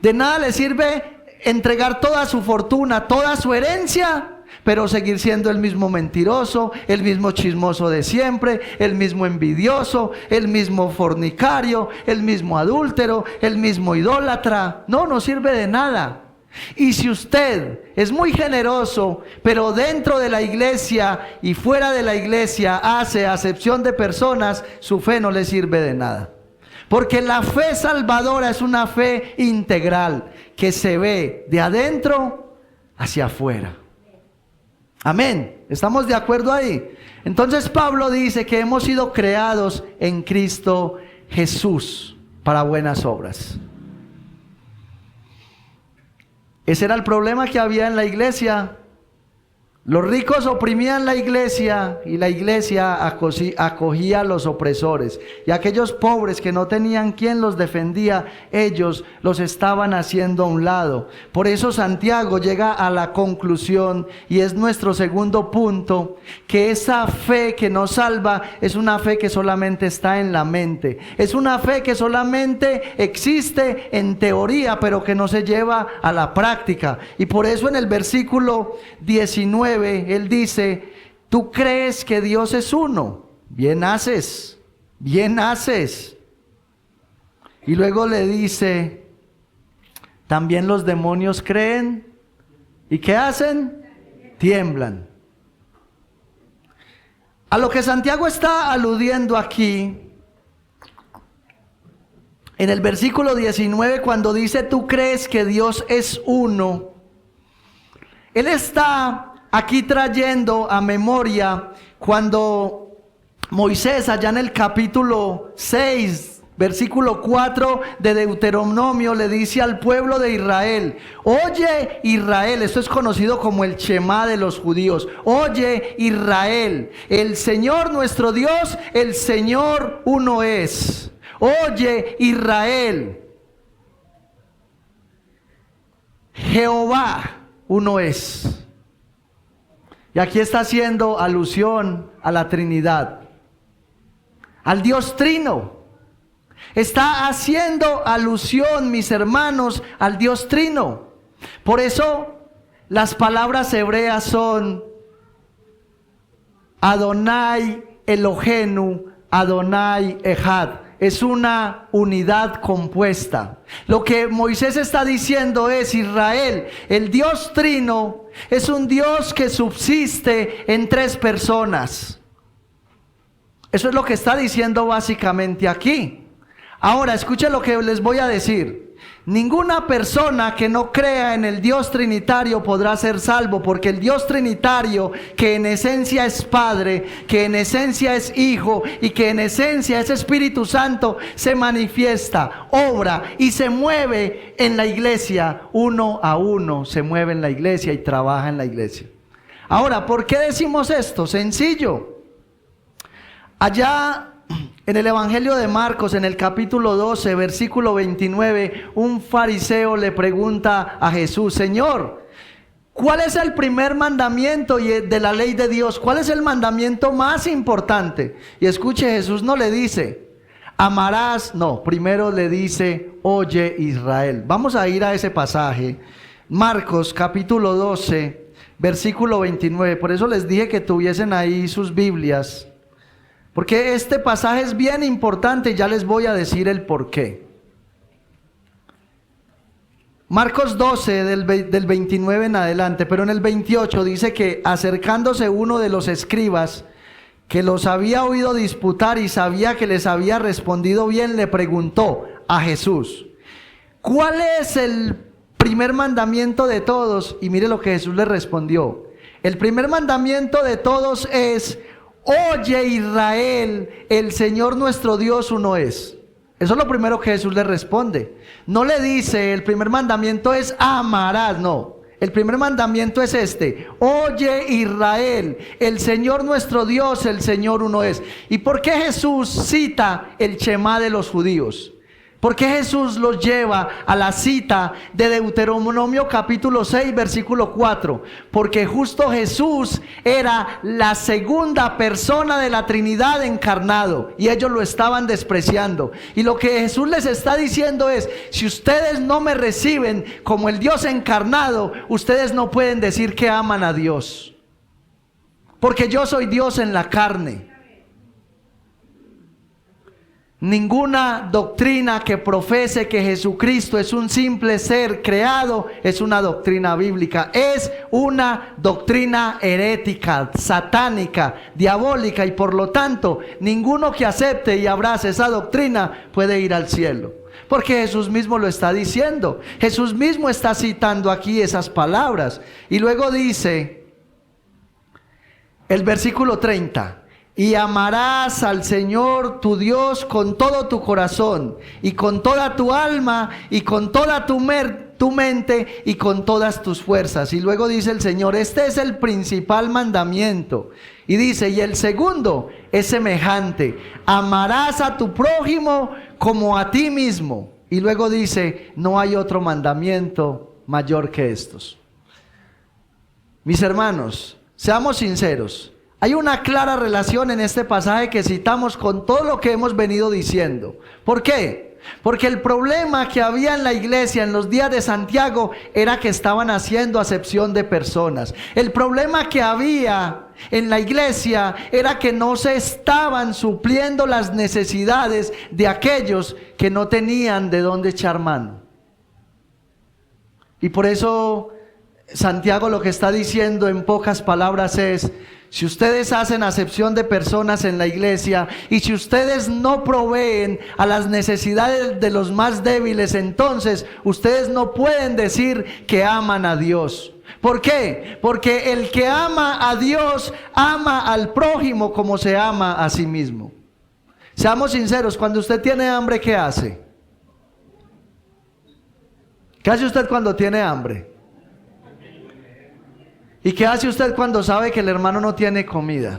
[SPEAKER 1] De nada le sirve entregar toda su fortuna, toda su herencia, pero seguir siendo el mismo mentiroso, el mismo chismoso de siempre, el mismo envidioso, el mismo fornicario, el mismo adúltero, el mismo idólatra. No sirve de nada. Y si usted es muy generoso, pero dentro de la iglesia y fuera de la iglesia hace acepción de personas, su fe no le sirve de nada. Porque la fe salvadora es una fe integral que se ve de adentro hacia afuera. Amén. ¿Estamos de acuerdo ahí? Entonces Pablo dice que hemos sido creados en Cristo Jesús para buenas obras. Ese era el problema que había en la iglesia. Los ricos oprimían la iglesia y la iglesia acogía a los opresores. Y aquellos pobres que no tenían quien los defendía, ellos los estaban haciendo a un lado. Por eso Santiago llega a la conclusión, y es nuestro segundo punto, que esa fe que nos salva es una fe que solamente está en la mente. Es una fe que solamente existe en teoría, pero que no se lleva a la práctica. Y por eso en el versículo 19, él dice: tú crees que Dios es uno, bien haces, bien haces. Y luego le dice: también los demonios creen, ¿y qué hacen? Tiemblan. A lo que Santiago está aludiendo aquí, en el versículo 19, cuando dice tú crees que Dios es uno, él está aquí trayendo a memoria cuando Moisés, allá en el capítulo 6, versículo 4 de Deuteronomio, le dice al pueblo de Israel: oye Israel, esto es conocido como el Shema de los judíos. Oye Israel, el Señor nuestro Dios, el Señor uno es. Oye Israel, Jehová uno es. Y aquí está haciendo alusión a la Trinidad, al Dios Trino. Está haciendo alusión, mis hermanos, al Dios Trino. Por eso las palabras hebreas son Adonai Elohenu, Adonai Echad. Es una unidad compuesta. Lo que Moisés está diciendo es: Israel, el Dios Trino, es un Dios que subsiste en tres personas. Eso es lo que está diciendo básicamente aquí. Ahora, escuchen lo que les voy a decir. Ninguna persona que no crea en el Dios Trinitario podrá ser salvo, porque el Dios Trinitario, que en esencia es Padre, que en esencia es Hijo y que en esencia es Espíritu Santo, se manifiesta, obra y se mueve en la iglesia. Uno a uno se mueve en la iglesia y trabaja en la iglesia. Ahora, ¿por qué decimos esto? Sencillo. Allá en el Evangelio de Marcos, en el capítulo 12, versículo 29, un fariseo le pregunta a Jesús: Señor, ¿cuál es el primer mandamiento de la ley de Dios? ¿Cuál es el mandamiento más importante? Y escuche, Jesús no le dice: amarás, no, primero le dice: oye Israel. Vamos a ir a ese pasaje, Marcos capítulo 12, versículo 29. Por eso les dije que tuviesen ahí sus Biblias, porque este pasaje es bien importante y ya les voy a decir el por qué. Marcos 12 del 29 en adelante, pero en el 28 dice que acercándose uno de los escribas que los había oído disputar y sabía que les había respondido bien, le preguntó a Jesús: ¿cuál es el primer mandamiento de todos? Y mire lo que Jesús le respondió: el primer mandamiento de todos es: oye Israel, el Señor nuestro Dios uno es. Eso es lo primero que Jesús le responde. No le dice: el primer mandamiento es amarás, no. El primer mandamiento es este: oye Israel, el Señor nuestro Dios, el Señor uno es. ¿Y por qué Jesús cita el Shema de los judíos? ¿Por qué Jesús los lleva a la cita de Deuteronomio capítulo 6, versículo 4? Porque justo Jesús era la segunda persona de la Trinidad encarnado y ellos lo estaban despreciando. Y lo que Jesús les está diciendo es: si ustedes no me reciben como el Dios encarnado, ustedes no pueden decir que aman a Dios. Porque yo soy Dios en la carne. Ninguna doctrina que profese que Jesucristo es un simple ser creado es una doctrina bíblica. Es una doctrina herética, satánica, diabólica, y por lo tanto ninguno que acepte y abrace esa doctrina puede ir al cielo. Porque Jesús mismo lo está diciendo. Jesús mismo está citando aquí esas palabras. Y luego dice el versículo 30: y amarás al Señor tu Dios con todo tu corazón, y con toda tu alma, y con toda tu mente, y con todas tus fuerzas. Y luego dice el Señor: este es el principal mandamiento. Y dice: y el segundo es semejante: amarás a tu prójimo como a ti mismo. Y luego dice: no hay otro mandamiento mayor que estos. Mis hermanos, seamos sinceros. Hay una clara relación en este pasaje que citamos con todo lo que hemos venido diciendo. ¿Por qué? Porque el problema que había en la iglesia en los días de Santiago era que estaban haciendo acepción de personas. El problema que había en la iglesia era que no se estaban supliendo las necesidades de aquellos que no tenían de dónde echar mano. Y por eso Santiago lo que está diciendo en pocas palabras es: si ustedes hacen acepción de personas en la iglesia y si ustedes no proveen a las necesidades de los más débiles, entonces ustedes no pueden decir que aman a Dios. ¿Por qué? Porque el que ama a Dios ama al prójimo como se ama a sí mismo. Seamos sinceros, cuando usted tiene hambre, ¿qué hace? ¿Qué hace usted cuando tiene hambre? ¿Y qué hace usted cuando sabe que el hermano no tiene comida?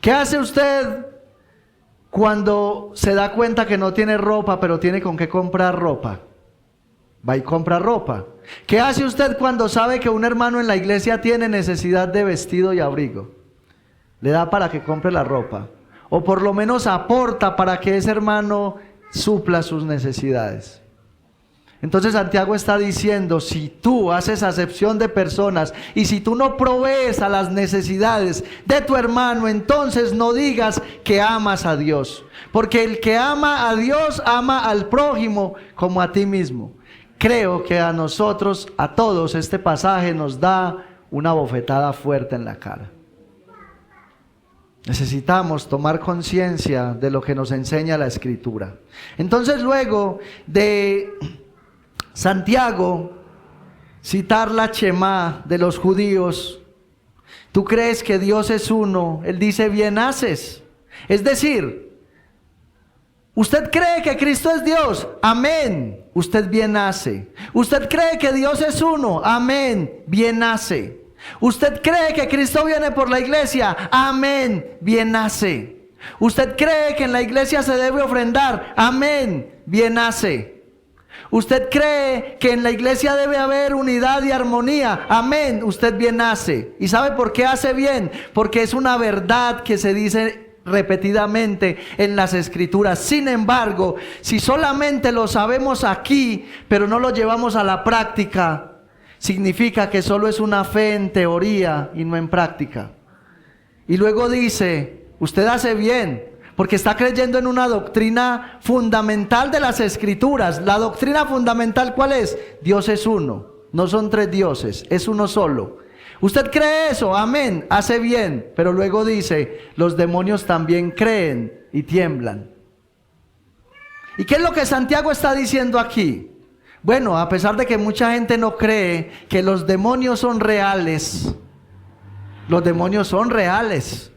[SPEAKER 1] ¿Qué hace usted cuando se da cuenta que no tiene ropa, pero tiene con qué comprar ropa? Va y compra ropa. ¿Qué hace usted cuando sabe que un hermano en la iglesia tiene necesidad de vestido y abrigo? Le da para que compre la ropa. O por lo menos aporta para que ese hermano supla sus necesidades. Entonces Santiago está diciendo: si tú haces acepción de personas y si tú no provees a las necesidades de tu hermano, entonces no digas que amas a Dios. Porque el que ama a Dios ama al prójimo como a ti mismo. Creo que a nosotros, a todos, este pasaje nos da una bofetada fuerte en la cara. Necesitamos tomar conciencia de lo que nos enseña la Escritura. Entonces, luego de Santiago citar la Shema de los judíos, tú crees que Dios es uno, él dice: bien haces. Es decir, ¿usted cree que Cristo es Dios? Amén, usted bien hace. ¿Usted cree que Dios es uno? Amén, bien hace. ¿Usted cree que Cristo viene por la iglesia? Amén, bien hace. ¿Usted cree que en la iglesia se debe ofrendar? Amén, bien hace. ¿Usted cree que en la iglesia debe haber unidad y armonía? Amén, usted bien hace. ¿Y sabe por qué hace bien? Porque es una verdad que se dice repetidamente en las Escrituras. Sin embargo, si solamente lo sabemos aquí, pero no lo llevamos a la práctica, significa que solo es una fe en teoría y no en práctica. Y luego dice: usted hace bien, porque está creyendo en una doctrina fundamental de las Escrituras. La doctrina fundamental, ¿cuál es? Dios es uno, no son tres dioses, es uno solo. ¿Usted cree eso? Amén, hace bien. Pero luego dice: los demonios también creen y tiemblan. ¿Y qué es lo que Santiago está diciendo aquí? Bueno, a pesar de que mucha gente no cree que los demonios son reales, los demonios son reales.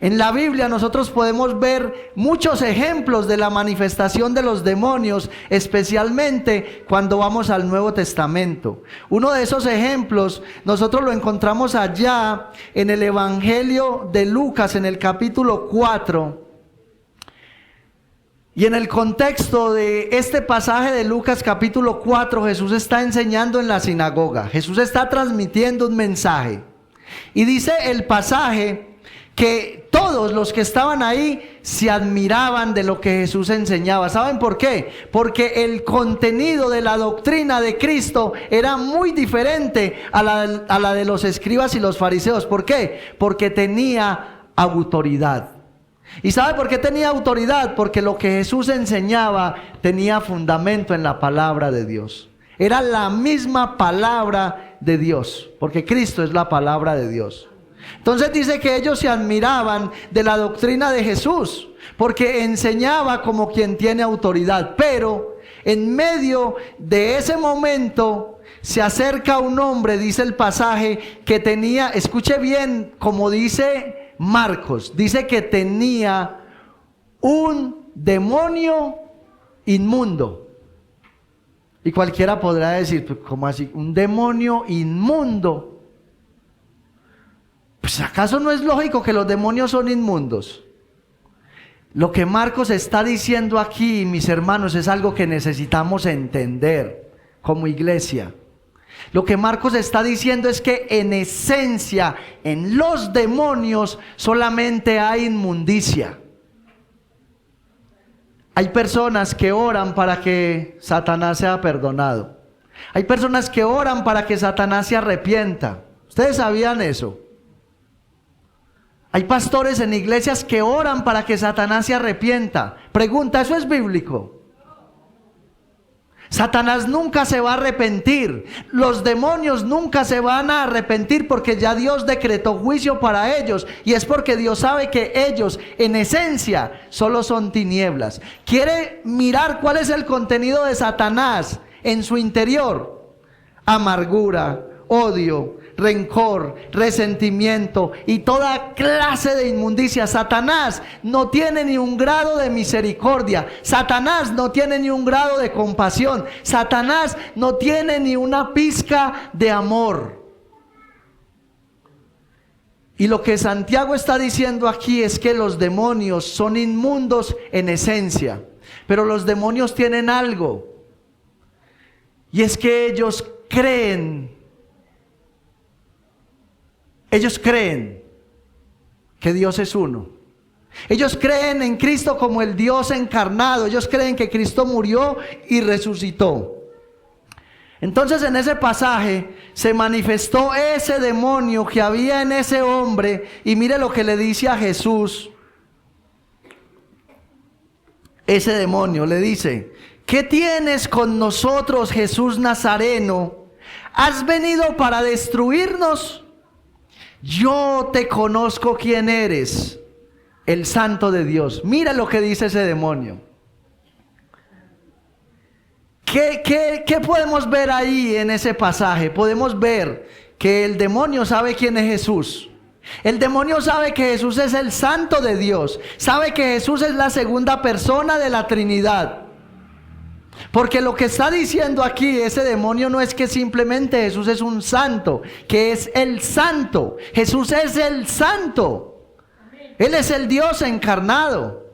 [SPEAKER 1] En la Biblia nosotros podemos ver muchos ejemplos de la manifestación de los demonios, especialmente cuando vamos al Nuevo Testamento. Uno de esos ejemplos nosotros lo encontramos allá en el Evangelio de Lucas, en el capítulo 4. Y en el contexto de este pasaje de Lucas capítulo 4, Jesús está enseñando en la sinagoga. Jesús está transmitiendo un mensaje. Y dice el pasaje que todos los que estaban ahí se admiraban de lo que Jesús enseñaba. ¿Saben por qué? Porque el contenido de la doctrina de Cristo era muy diferente a la de los escribas y los fariseos. ¿Por qué? Porque tenía autoridad. ¿Y sabe por qué tenía autoridad? Porque lo que Jesús enseñaba tenía fundamento en la palabra de Dios. Era la misma palabra de Dios, porque Cristo es la palabra de Dios. Entonces dice que ellos se admiraban de la doctrina de Jesús, porque enseñaba como quien tiene autoridad. Pero en medio de ese momento se acerca un hombre, dice el pasaje, que tenía, escuche bien como dice Marcos, dice que tenía un demonio inmundo. Y cualquiera podrá decir, pues, ¿cómo así? Un demonio inmundo. Pues ¿acaso no es lógico que los demonios son inmundos? Lo que Marcos está diciendo aquí, mis hermanos, es algo que necesitamos entender como iglesia. Lo que Marcos está diciendo es que en esencia, en los demonios solamente hay inmundicia. Hay personas que oran para que Satanás sea perdonado. Hay personas que oran para que Satanás se arrepienta. ¿Ustedes sabían eso? Hay pastores en iglesias que oran para que Satanás se arrepienta. Pregunta, ¿eso es bíblico? Satanás nunca se va a arrepentir. Los demonios nunca se van a arrepentir porque ya Dios decretó juicio para ellos. Y es porque Dios sabe que ellos en esencia solo son tinieblas. ¿Quiere mirar cuál es el contenido de Satanás en su interior? Amargura, odio, rencor, resentimiento y toda clase de inmundicia. Satanás no tiene ni un grado de misericordia. Satanás no tiene ni un grado de compasión. Satanás no tiene ni una pizca de amor. Y lo que Santiago está diciendo aquí es que los demonios son inmundos en esencia, pero los demonios tienen algo, y es que ellos creen que Dios es uno. Ellos creen en Cristo como el Dios encarnado. Ellos creen que Cristo murió y resucitó. Entonces en ese pasaje se manifestó ese demonio que había en ese hombre. Y mire lo que le dice a Jesús. Ese demonio le dice: ¿qué tienes con nosotros, Jesús Nazareno? ¿Has venido para destruirnos? Yo te conozco quién eres, el Santo de Dios. Mira lo que dice ese demonio. ¿Qué podemos ver ahí en ese pasaje? Podemos ver que el demonio sabe quién es Jesús. El demonio sabe que Jesús es el Santo de Dios. Sabe que Jesús es la segunda persona de la Trinidad. Porque lo que está diciendo aquí ese demonio no es que simplemente Jesús es un santo, que es el santo. Jesús es el santo. Él es el Dios encarnado.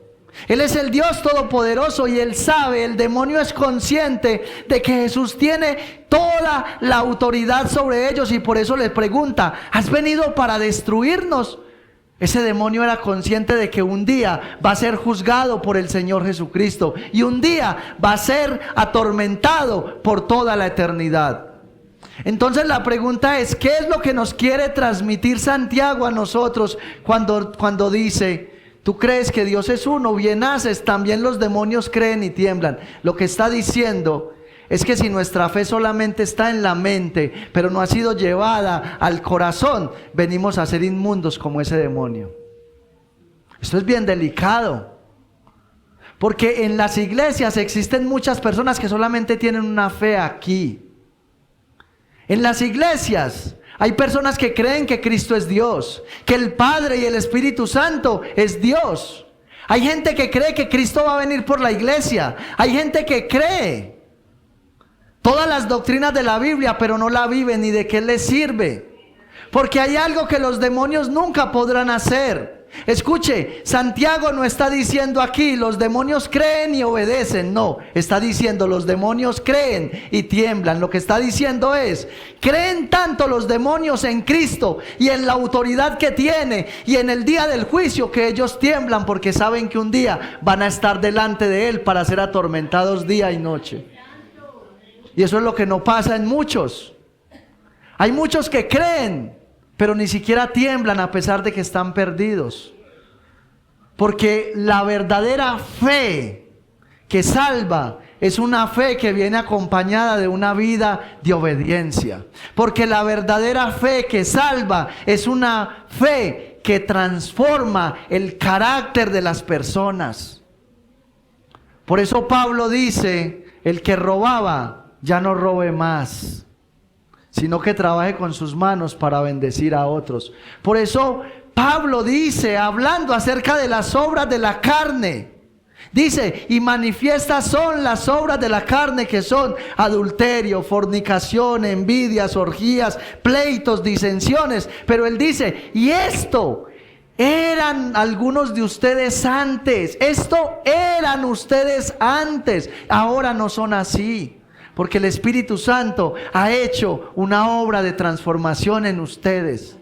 [SPEAKER 1] Él es el Dios todopoderoso y él sabe, el demonio es consciente de que Jesús tiene toda la autoridad sobre ellos y por eso les pregunta: ¿has venido para destruirnos? Ese demonio era consciente de que un día va a ser juzgado por el Señor Jesucristo y un día va a ser atormentado por toda la eternidad. Entonces la pregunta es: ¿qué es lo que nos quiere transmitir Santiago a nosotros cuando dice: tú crees que Dios es uno, bien haces, también los demonios creen y tiemblan? Lo que está diciendo es que si nuestra fe solamente está en la mente, pero no ha sido llevada al corazón, venimos a ser inmundos como ese demonio. Esto es bien delicado, porque en las iglesias existen muchas personas que solamente tienen una fe aquí. En las iglesias Hay personas que creen que Cristo es Dios, que el Padre y el Espíritu Santo es Dios. Hay gente que cree que Cristo va a venir por la iglesia. Hay gente que cree todas las doctrinas de la Biblia, pero no la vive ni de qué les sirve. Porque hay algo que los demonios nunca podrán hacer. Escuche, Santiago no está diciendo aquí los demonios creen y obedecen. No, está diciendo los demonios creen y tiemblan. Lo que está diciendo es, creen tanto los demonios en Cristo y en la autoridad que tiene y en el día del juicio, que ellos tiemblan porque saben que un día van a estar delante de Él para ser atormentados día y noche. Y eso es lo que no pasa en muchos. Hay muchos que creen, pero ni siquiera tiemblan a pesar de que están perdidos. Porque la verdadera fe que salva es una fe que viene acompañada de una vida de obediencia. Porque la verdadera fe que salva es una fe que transforma el carácter de las personas. Por eso Pablo dice, el que robaba ya no robe más, sino que trabaje con sus manos para bendecir a otros. Por eso Pablo dice, hablando acerca de las obras de la carne, dice, y manifiestas son las obras de la carne, que son adulterio, fornicación, envidias, orgías, pleitos, disensiones. Pero él dice, y esto eran algunos de ustedes antes, esto eran ustedes antes, ahora no son así. Porque el Espíritu Santo ha hecho una obra de transformación en ustedes.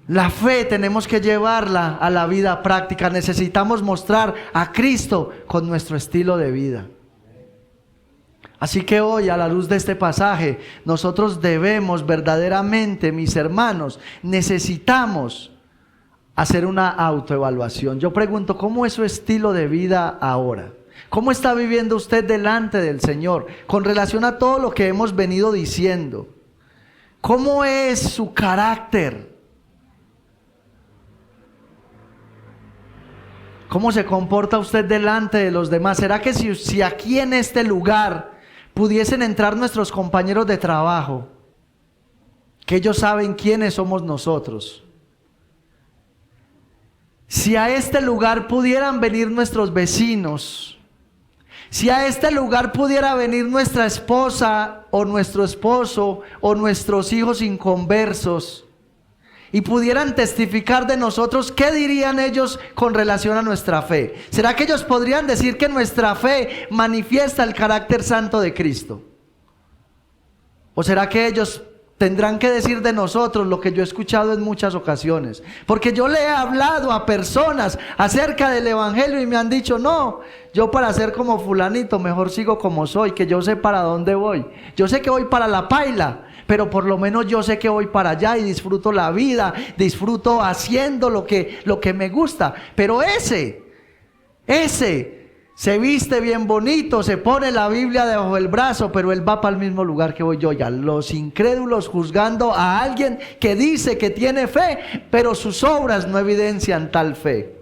[SPEAKER 1] La fe tenemos que llevarla a la vida práctica. Necesitamos mostrar a Cristo con nuestro estilo de vida. Así que hoy, a la luz de este pasaje, nosotros debemos verdaderamente, mis hermanos, necesitamos hacer una autoevaluación. Yo pregunto, ¿cómo es su estilo de vida ahora? ¿Cómo está viviendo usted delante del Señor con relación a todo lo que hemos venido diciendo? ¿Cómo es su carácter? ¿Cómo se comporta usted delante de los demás? ¿Será que si aquí en este lugar pudiesen entrar nuestros compañeros de trabajo, que ellos saben quiénes somos nosotros? Si a este lugar pudieran venir nuestros vecinos, si a este lugar pudiera venir nuestra esposa o nuestro esposo o nuestros hijos inconversos y pudieran testificar de nosotros, ¿qué dirían ellos con relación a nuestra fe? ¿Será que ellos podrían decir que nuestra fe manifiesta el carácter santo de Cristo? ¿O será que ellos tendrán que decir de nosotros lo que yo he escuchado en muchas ocasiones? Porque yo le he hablado a personas acerca del evangelio y me han dicho, no, yo para ser como fulanito mejor sigo como soy, que yo sé para dónde voy. Yo sé que voy para la paila, pero por lo menos yo sé que voy para allá y disfruto la vida, disfruto haciendo lo que me gusta. Pero ese se viste bien bonito, se pone la Biblia debajo del brazo, pero él va para el mismo lugar que voy yo. Ya los incrédulos juzgando a alguien que dice que tiene fe, pero sus obras no evidencian tal fe.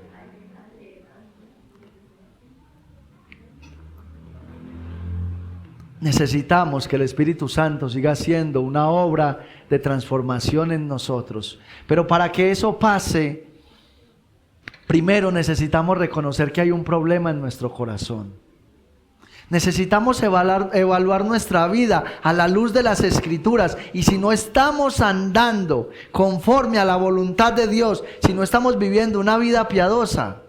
[SPEAKER 1] Necesitamos que el Espíritu Santo siga haciendo una obra de transformación en nosotros. Pero para que eso pase, primero necesitamos reconocer que hay un problema en nuestro corazón. Necesitamos evaluar nuestra vida a la luz de las Escrituras. Y si no estamos andando conforme a la voluntad de Dios, si no estamos viviendo una vida piadosa,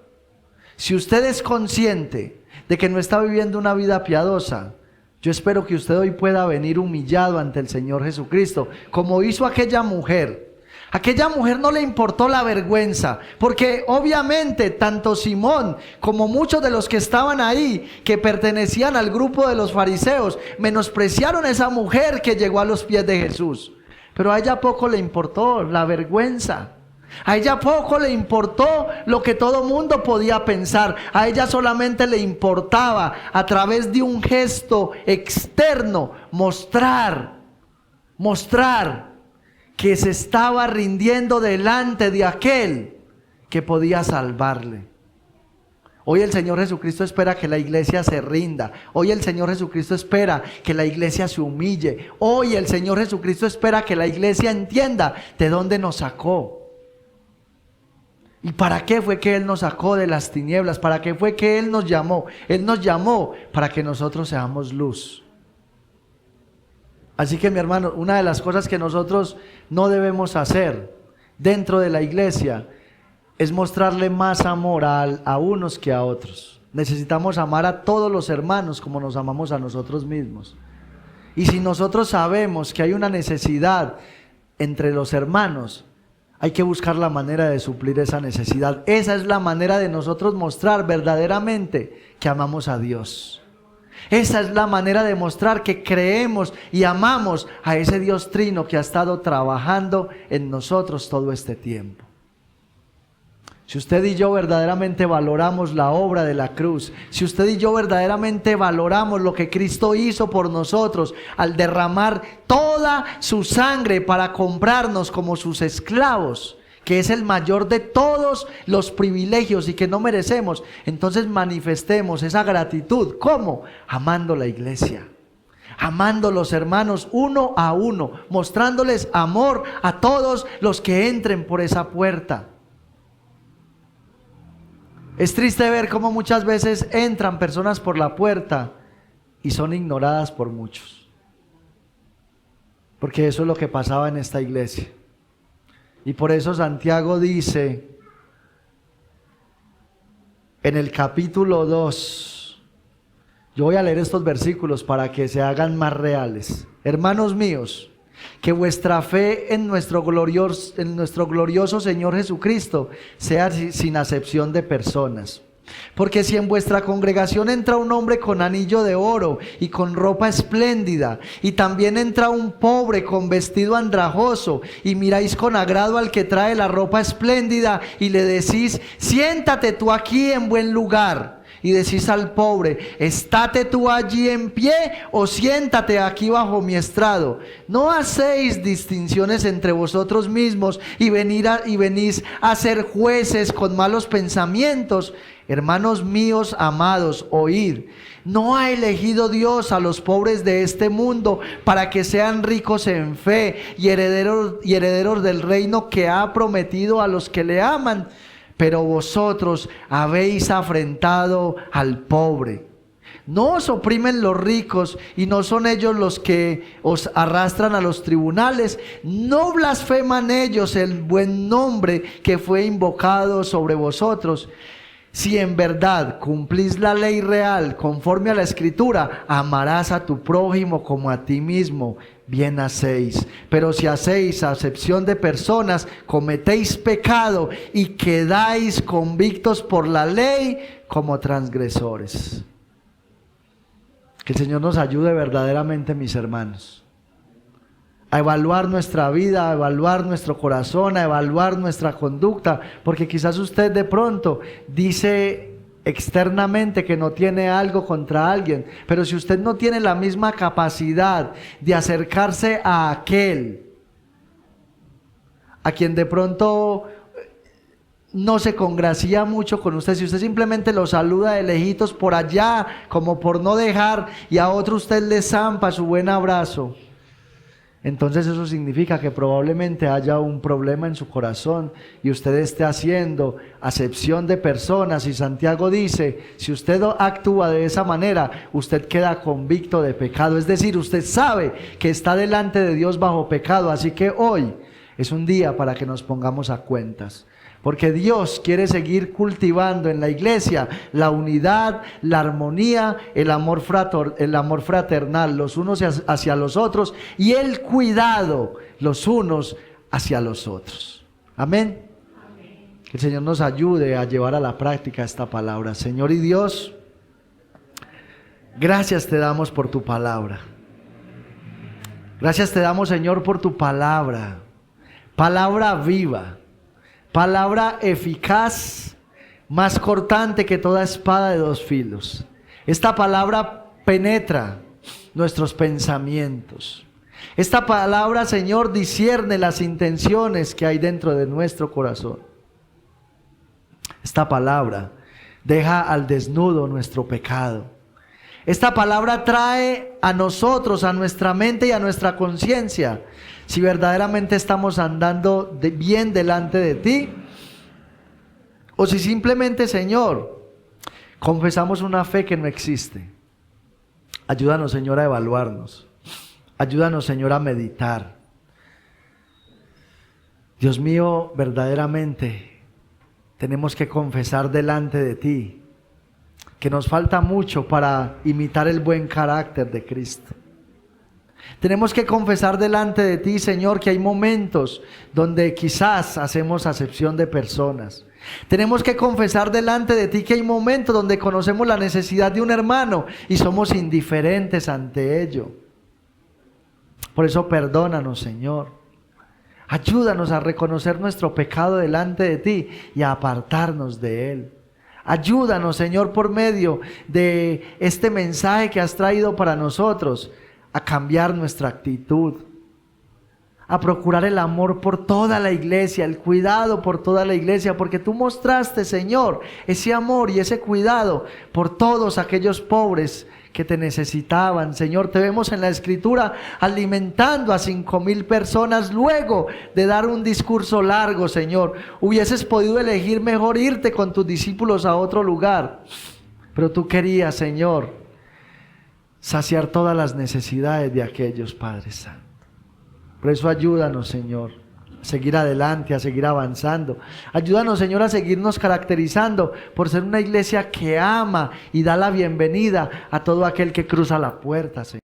[SPEAKER 1] si usted es consciente de que no está viviendo una vida piadosa, yo espero que usted hoy pueda venir humillado ante el Señor Jesucristo, como hizo aquella mujer. Aquella mujer no le importó la vergüenza, porque obviamente tanto Simón como muchos de los que estaban ahí, que pertenecían al grupo de los fariseos, menospreciaron a esa mujer que llegó a los pies de Jesús. Pero a ella poco le importó la vergüenza. A ella poco le importó lo que todo mundo podía pensar. A ella solamente le importaba, a través de un gesto externo, mostrar que se estaba rindiendo delante de aquel que podía salvarle. Hoy el Señor Jesucristo espera que la iglesia se rinda. Hoy el Señor Jesucristo espera que la iglesia se humille. Hoy el Señor Jesucristo espera que la iglesia entienda de dónde nos sacó. ¿Y para qué fue que Él nos sacó de las tinieblas? ¿Para qué fue que Él nos llamó? Él nos llamó para que nosotros seamos luz. Así que, mi hermano, una de las cosas que nosotros no debemos hacer dentro de la iglesia es mostrarle más amor a unos que a otros. Necesitamos amar a todos los hermanos como nos amamos a nosotros mismos. Y si nosotros sabemos que hay una necesidad entre los hermanos, hay que buscar la manera de suplir esa necesidad. Esa es la manera de nosotros mostrar verdaderamente que amamos a Dios. Esa es la manera de mostrar que creemos y amamos a ese Dios trino que ha estado trabajando en nosotros todo este tiempo. Si usted y yo verdaderamente valoramos la obra de la cruz, si usted y yo verdaderamente valoramos lo que Cristo hizo por nosotros al derramar toda su sangre para comprarnos como sus esclavos, que es el mayor de todos los privilegios y que no merecemos, entonces manifestemos esa gratitud. ¿Cómo? Amando la iglesia, amando los hermanos uno a uno, mostrándoles amor a todos los que entren por esa puerta. Es triste ver cómo muchas veces entran personas por la puerta y son ignoradas por muchos. Porque eso es lo que pasaba en esta iglesia. Y por eso Santiago dice en el capítulo 2, yo voy a leer estos versículos para que se hagan más reales. Hermanos míos, que vuestra fe en nuestro glorioso Señor Jesucristo sea sin acepción de personas. Porque si en vuestra congregación entra un hombre con anillo de oro y con ropa espléndida, y también entra un pobre con vestido andrajoso, y miráis con agrado al que trae la ropa espléndida, y le decís: siéntate tú aquí en buen lugar, y decís al pobre: estate tú allí en pie, o siéntate aquí bajo mi estrado. No hacéis distinciones entre vosotros mismos y venís a ser jueces con malos pensamientos. Hermanos míos amados, oíd. ¿No ha elegido Dios a los pobres de este mundo para que sean ricos en fe y herederos del reino que ha prometido a los que le aman? Pero vosotros habéis afrentado al pobre. ¿No os oprimen los ricos y no son ellos los que os arrastran a los tribunales? ¿No blasfeman ellos el buen nombre que fue invocado sobre vosotros? Si en verdad cumplís la ley real conforme a la Escritura, amarás a tu prójimo como a ti mismo, bien hacéis. Pero si hacéis acepción de personas, cometéis pecado y quedáis convictos por la ley como transgresores. Que el Señor nos ayude verdaderamente, mis hermanos, a evaluar nuestra vida, a evaluar nuestro corazón, a evaluar nuestra conducta, porque quizás usted de pronto dice externamente que no tiene algo contra alguien, pero si usted no tiene la misma capacidad de acercarse a aquel a quien de pronto no se congracia mucho con usted, si usted simplemente lo saluda de lejitos por allá, como por no dejar, y a otro usted le zampa su buen abrazo, entonces eso significa que probablemente haya un problema en su corazón y usted esté haciendo acepción de personas. Y Santiago dice, si usted actúa de esa manera, usted queda convicto de pecado. Es decir, usted sabe que está delante de Dios bajo pecado. Así que hoy es un día para que nos pongamos a cuentas. Porque Dios quiere seguir cultivando en la iglesia la unidad, la armonía, el amor fraternal, los unos hacia los otros, y el cuidado los unos hacia los otros. Amén. Amén. Que el Señor nos ayude a llevar a la práctica esta palabra. Señor y Dios, gracias te damos por tu palabra. Gracias te damos, Señor, por tu palabra. Palabra viva. Palabra eficaz, más cortante que toda espada de dos filos. Esta palabra penetra nuestros pensamientos. Esta palabra, Señor, discierne las intenciones que hay dentro de nuestro corazón. Esta palabra Deja al desnudo nuestro pecado. Esta palabra trae a nosotros, a nuestra mente y a nuestra conciencia, si verdaderamente estamos andando bien delante de ti, o si simplemente, Señor, confesamos una fe que no existe. Ayúdanos, Señor, a evaluarnos. Ayúdanos, Señor, a meditar. Dios mío, verdaderamente tenemos que confesar delante de ti que nos falta mucho para imitar el buen carácter de Cristo. Tenemos que confesar delante de ti, Señor, que hay momentos donde quizás hacemos acepción de personas. Tenemos que confesar delante de ti que hay momentos donde conocemos la necesidad de un hermano y somos indiferentes ante ello. Por eso perdónanos, Señor. Ayúdanos a reconocer nuestro pecado delante de ti y a apartarnos de él. Ayúdanos, Señor, por medio de este mensaje que has traído para nosotros, a cambiar nuestra actitud, a procurar el amor por toda la iglesia, el cuidado por toda la iglesia, porque tú mostraste, Señor, ese amor y ese cuidado por todos aquellos pobres que te necesitaban. Señor, te vemos en la Escritura alimentando a 5,000 personas luego de dar un discurso largo, Señor. Hubieses podido elegir mejor irte con tus discípulos a otro lugar, pero tú querías, Señor, saciar todas las necesidades de aquellos, Padre Santo. Por eso ayúdanos, Señor, a seguir adelante, a seguir avanzando. Ayúdanos, Señor, a seguirnos caracterizando por ser una iglesia que ama y da la bienvenida a todo aquel que cruza la puerta, Señor.